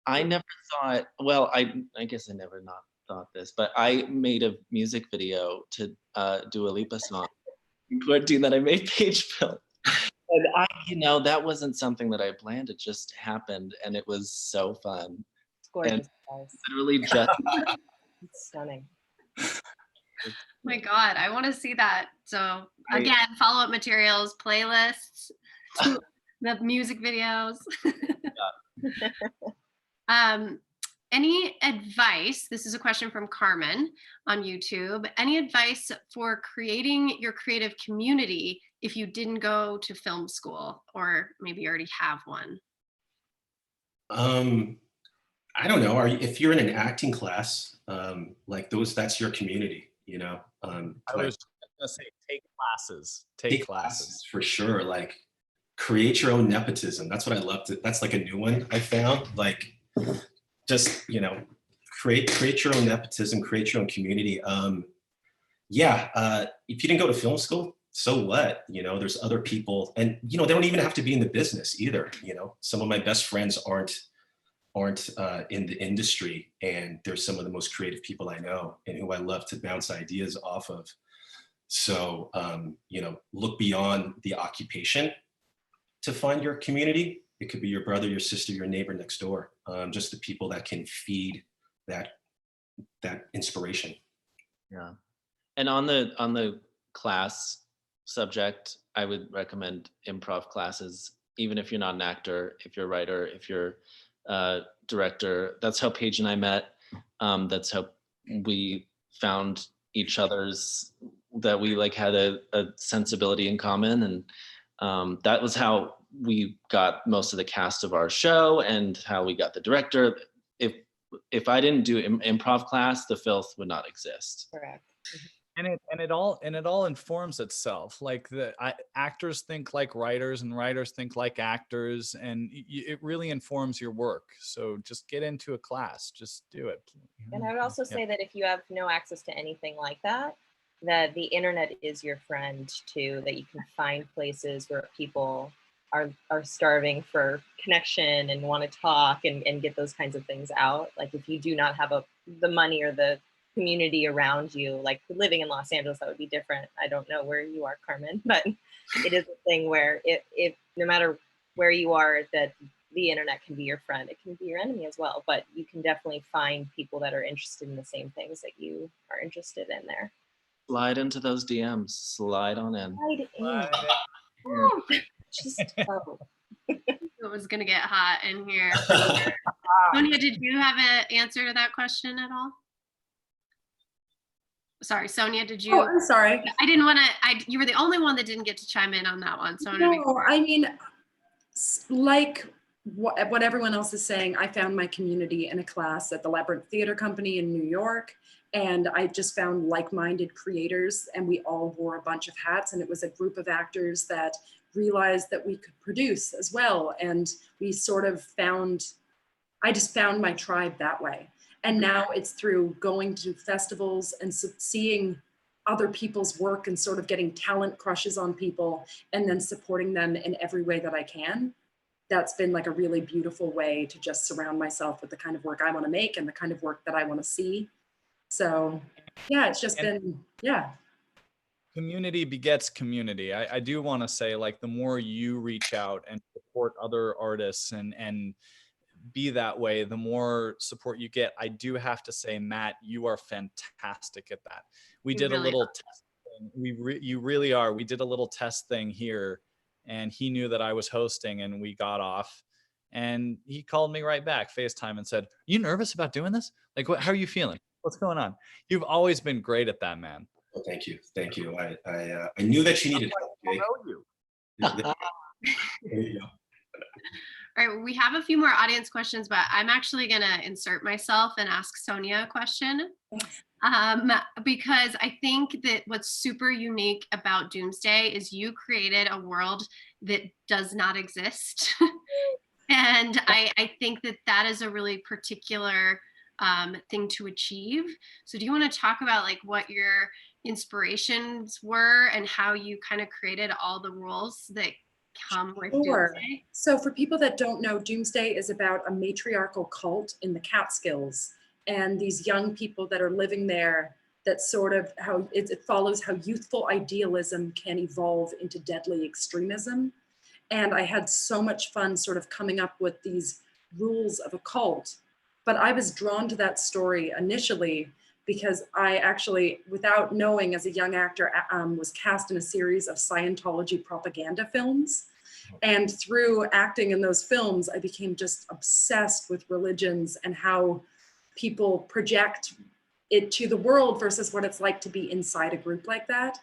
I never thought. Well, I guess I never not thought this, but I made a music video to Dua Lipa song in quarantine that I made Paige film. And that wasn't something that I planned. It just happened, and it was so fun. It's gorgeous, guys. Literally just It's stunning. Oh my God, I want to see that. So again, follow-up materials, playlists, the music videos. Any advice? This is a question from Carmen on YouTube. Any advice for creating your creative community if you didn't go to film school, or maybe you already have one? I don't know. If you're in an acting class, that's your community, I was gonna say take classes. Take classes for sure. Like, create your own nepotism. That's what I love. That's like a new one I found. Like, just create your own nepotism, create your own community. If you didn't go to film school, so what? There's other people, and they don't even have to be in the business either. Some of my best friends aren't in the industry, and they're some of the most creative people I know and who I love to bounce ideas off of. So look beyond the occupation to find your community. It could be your brother, your sister, your neighbor next door, just the people that can feed that inspiration. Yeah. And on the class subject, I would recommend improv classes, even if you're not an actor, if you're a writer, if you're a director. That's how Paige and I met. That's how we found each other's, that we like had a sensibility in common. And that was how we got most of the cast of our show and how we got the director. If I didn't do improv class, the filth would not exist. Correct. And it all informs itself. Like actors think like writers, and writers think like actors, and it really informs your work. So just get into a class, just do it. And I would also say that if you have no access to anything like that, that the internet is your friend too, that you can find places where people are starving for connection and want to talk and get those kinds of things out. Like if you do not have the money or the community around you, like living in Los Angeles, that would be different. I don't know where you are, Carmen, but it is a thing where if no matter where you are, that the internet can be your friend. It can be your enemy as well, but you can definitely find people that are interested in the same things that you are interested in there. Slide into those DMs. Slide on in. Slide in. Just It was gonna get hot in here. Sonja, did you have an answer to that question at all? Sorry, Sonja, did you? Oh, I'm sorry. I didn't want to. You were the only one that didn't get to chime in on that one. So I mean, like what everyone else is saying, I found my community in a class at the Labyrinth Theater Company in New York. And I just found like-minded creators, and we all wore a bunch of hats, and it was a group of actors that realized that we could produce as well. And we sort of I just found my tribe that way. And now it's through going to festivals and seeing other people's work and sort of getting talent crushes on people and then supporting them in every way that I can. That's been like a really beautiful way to just surround myself with the kind of work I want to make and the kind of work that I want to see. So yeah, it's just been, yeah. Community begets community. I do want to say, like, the more you reach out and support other artists and be that way, the more support you get. I do have to say, Matt, you are fantastic at that. We did a little test thing. You really are. We did a little test thing here, and he knew that I was hosting, and we got off, and he called me right back, FaceTime, and said, "You nervous about doing this? Like, how are you feeling? What's going on?" You've always been great at that, man. Well, thank you. I knew that you needed help, Jake. There you go. All right, we have a few more audience questions, but I'm actually going to insert myself and ask Sonja a question. Because I think that what's super unique about Doomsday is you created a world that does not exist. And I think that is a really particular thing to achieve. So do you want to talk about like what your inspirations were and how you kind of created all the rules that come with Doomsday? So for people that don't know, Doomsday is about a matriarchal cult in the Catskills and these young people that are living there, that sort of how it follows how youthful idealism can evolve into deadly extremism. And I had so much fun sort of coming up with these rules of a cult. But I was drawn to that story initially because I actually, without knowing as a young actor, was cast in a series of Scientology propaganda films. And through acting in those films, I became just obsessed with religions and how people project it to the world versus what it's like to be inside a group like that.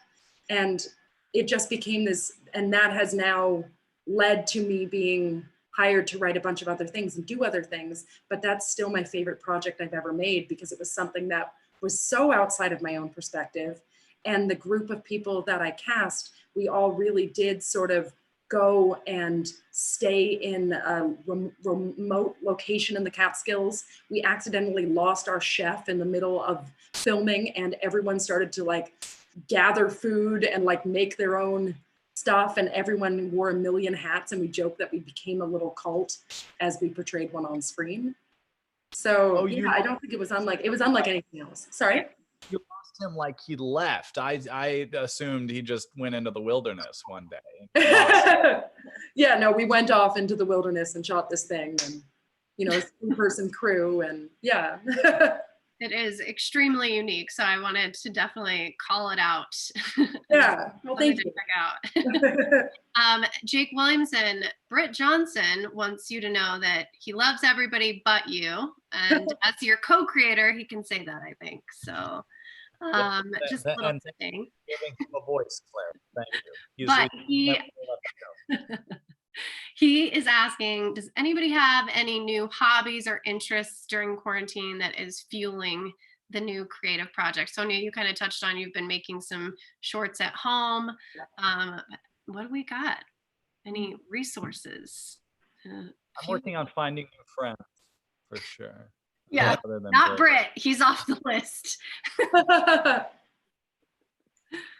And it just became this, and that has now led to me being hired to write a bunch of other things and do other things. But that's still my favorite project I've ever made because it was something that was so outside of my own perspective. And the group of people that I cast, we all really did sort of go and stay in a remote location in the Catskills. We accidentally lost our chef in the middle of filming, and everyone started to like gather food and like make their own stuff, and everyone wore a million hats, and we joked that we became a little cult as we portrayed one on screen. So yeah, I don't think it was unlike anything else. Sorry? You lost him like he left. I assumed he just went into the wilderness one day. Yeah, no, we went off into the wilderness and shot this thing, and a 3-person crew, and yeah. It is extremely unique, so I wanted to definitely call it out. Yeah, well, thank you. Check out. Jake Williamson, Britt Johnson wants you to know that he loves everybody but you, and as your co-creator, he can say that, I think. So just a little thing. Giving him a voice, Claire. Thank you. He is asking, does anybody have any new hobbies or interests during quarantine that is fueling the new creative project? Sonja, you kind of touched on, you've been making some shorts at home. What do we got? Any resources? I'm working on finding new friends for sure. Yeah, Other than not Britt. He's off the list. I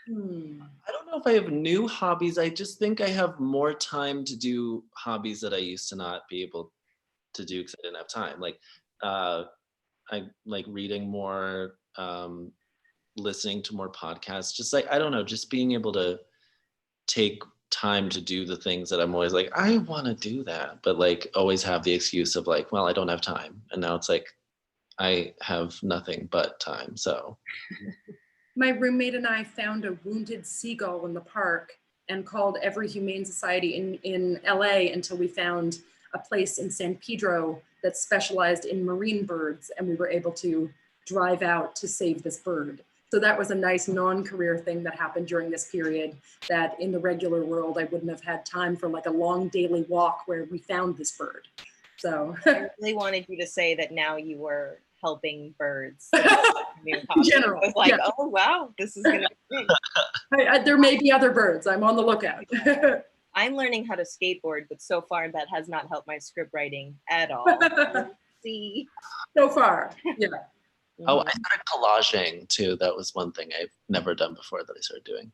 don't know if I have new hobbies. I just think I have more time to do hobbies that I used to not be able to do because I didn't have time. Like I like reading more, listening to more podcasts. Just like, I don't know, just being able to take time to do the things that I'm always like, I want to do that, but like always have the excuse of like, well, I don't have time. And now it's like, I have nothing but time. So My roommate and I found a wounded seagull in the park and called every humane society in LA until we found a place in San Pedro that specialized in marine birds, and we were able to drive out to save this bird. So that was a nice non-career thing that happened during this period that in the regular world, I wouldn't have had time for like a long daily walk where we found this bird. So I really wanted you to say that now you were helping birds. in general, I was like, yeah. oh, wow, this is going to be big. There may be other birds. I'm on the lookout. I'm learning how to skateboard, but so far that has not helped my script writing at all. See? So far, yeah. oh, I started collaging too. That was one thing I've never done before that I started doing.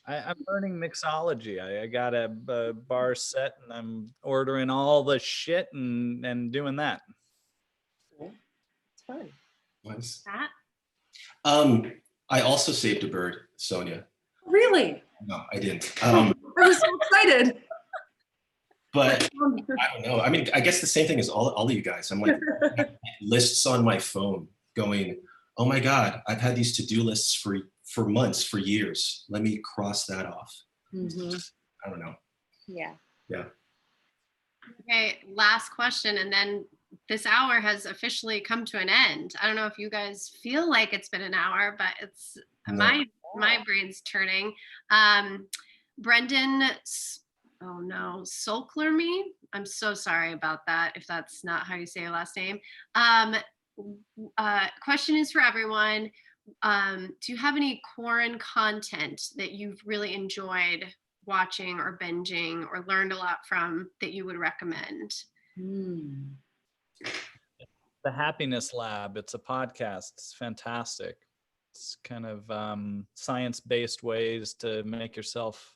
I'm learning mixology. I got a bar set and I'm ordering all the shit and doing that. It's fun. Nice. That? I also saved a bird, Sonja. Really? No, I didn't. I was so excited. But I don't know. I mean, I guess the same thing as all of you guys. I'm like lists on my phone going, oh my God, I've had these to-do lists for months, for years. Let me cross that off. Mm-hmm. I don't know. Yeah. Yeah. Okay, last question, and then this hour has officially come to an end. I don't know if you guys feel like it's been an hour, but it's No. my brain's turning. Brendan, oh no, Solklerme. I'm so sorry about that if that's not how you say your last name. Question is for everyone. Do you have any Quarren content that you've really enjoyed watching or binging or learned a lot from that you would recommend? The Happiness Lab. It's a podcast. It's fantastic. It's kind of science-based ways to make yourself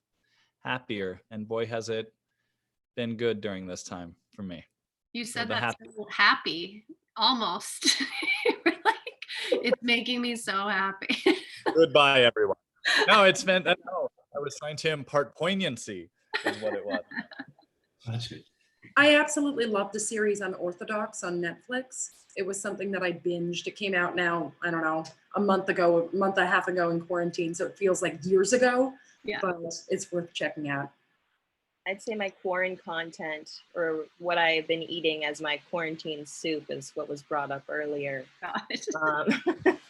happier. And boy, has it been good during this time for me. You said the that's so happy, almost. Like, it's making me so happy. Goodbye, everyone. No, it's meant. No, I was trying to impart poignancy, is what it was. Gotcha. I absolutely loved the series Unorthodox on Netflix. It was something that I binged. It came out now, I don't know, a month and a half ago in quarantine. So it feels like years ago, Yeah. but it's worth checking out. I'd say my Quarren content, or what I've been eating as my quarantine soup, is what was brought up earlier.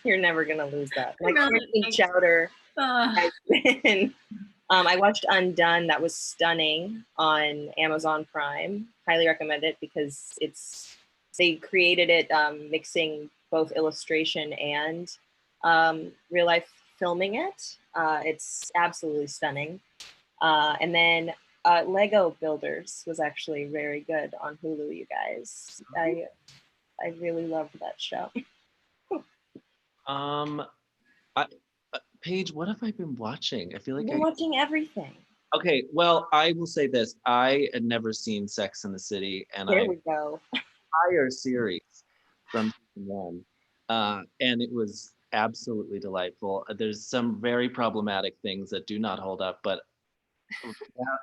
You're never gonna lose that. My quarantine chowder has been. I watched Undone. That was stunning on Amazon Prime. Highly recommend it because they created it mixing both illustration and real life filming it. It's absolutely stunning. And then Lego Builders was actually very good on Hulu, you guys. I really loved that show. Paige, what have I been watching? I feel like I've been watching everything. Okay, well, I will say this. I had never seen Sex in the City, and There we go. Entire series from season one, and it was absolutely delightful. There's some very problematic things that do not hold up, but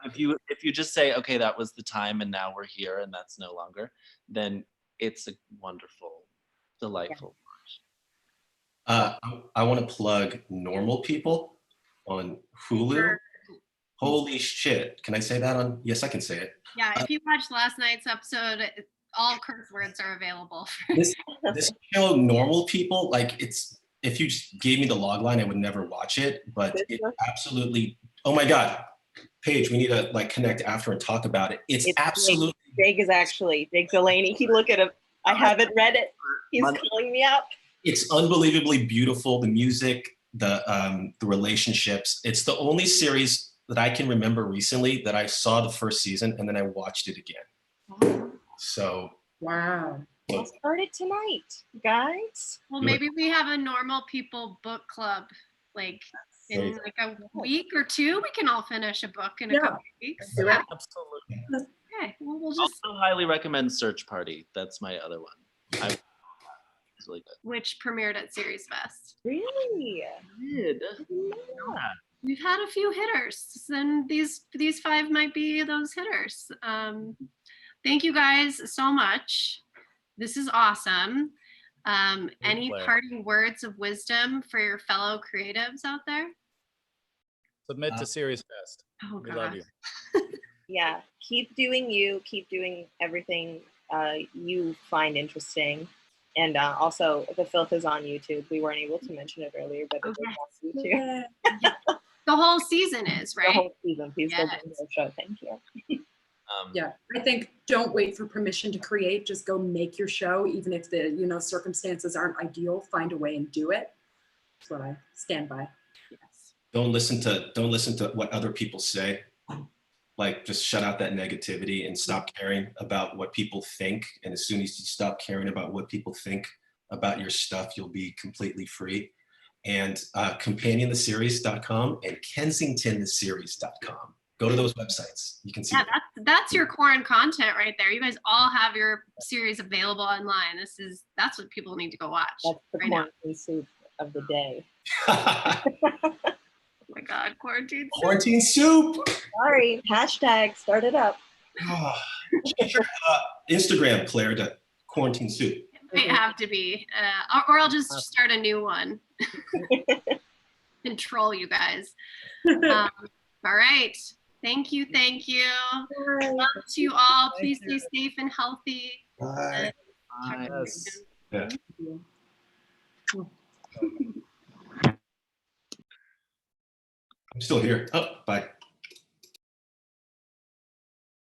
if you just say, okay, that was the time, and now we're here, and that's no longer, then it's a wonderful, delightful. I want to plug Normal People on Hulu. Sure. Holy shit. Can I say that on? Yes, I can say it. Yeah, if you watched last night's episode, all curse words are available. This show, Normal People, like if you just gave me the log line, I would never watch it, but it absolutely, oh my God, Paige, we need to like connect after and talk about it. It's absolutely. Jake is actually, Jake Delaney, look at him. I haven't read it. He's calling me out. It's unbelievably beautiful. The music, the relationships. It's the only series that I can remember recently that I saw the first season and then I watched it again. So Wow. I'll start it tonight, guys. Well, maybe we have a normal people book club, like in like a week or two. We can all finish a book in a couple of weeks. Yeah. Absolutely. Okay. Well, we'll just. Also highly recommend Search Party. That's my other one. It's really good. Which premiered at SeriesFest. Really? Good. We've had a few hitters, and these 5 might be those hitters. Thank you guys so much. This is awesome. Any Claire. parting words of wisdom for your fellow creatives out there? Submit to SeriesFest. Oh, We God. love you. Yeah, keep doing you, keep doing everything you find interesting. And also, The Filth is on YouTube. We weren't able to mention it earlier, but it's on YouTube. The whole season is, right? The whole season. Please go Yes. to the show. Thank you. Yeah, I think don't wait for permission to create. Just go make your show, even if the circumstances aren't ideal. Find a way and do it. That's what I stand by. Yes. don't listen to what other people say. Like, just shut out that negativity and stop caring about what people think. And as soon as you stop caring about what people think about your stuff, you'll be completely free. And companiontheseries.com and kensingtontheseries.com. Go to those websites. You can see. Yeah, that's your core and content right there. You guys all have your series available online. That's what people need to go watch. That's the right now. quarantine soup of the day. Oh my God, quarantine. Quarantine soup. Sorry, hashtag start it up. Check your Instagram, Claire, to quarantine soup. It might have to be, or I'll just start a new one and troll you guys. All right. Thank you. Love to you all. Please stay safe and healthy. Bye. Check in Yes. soon. Yeah. I'm still here. Oh, bye.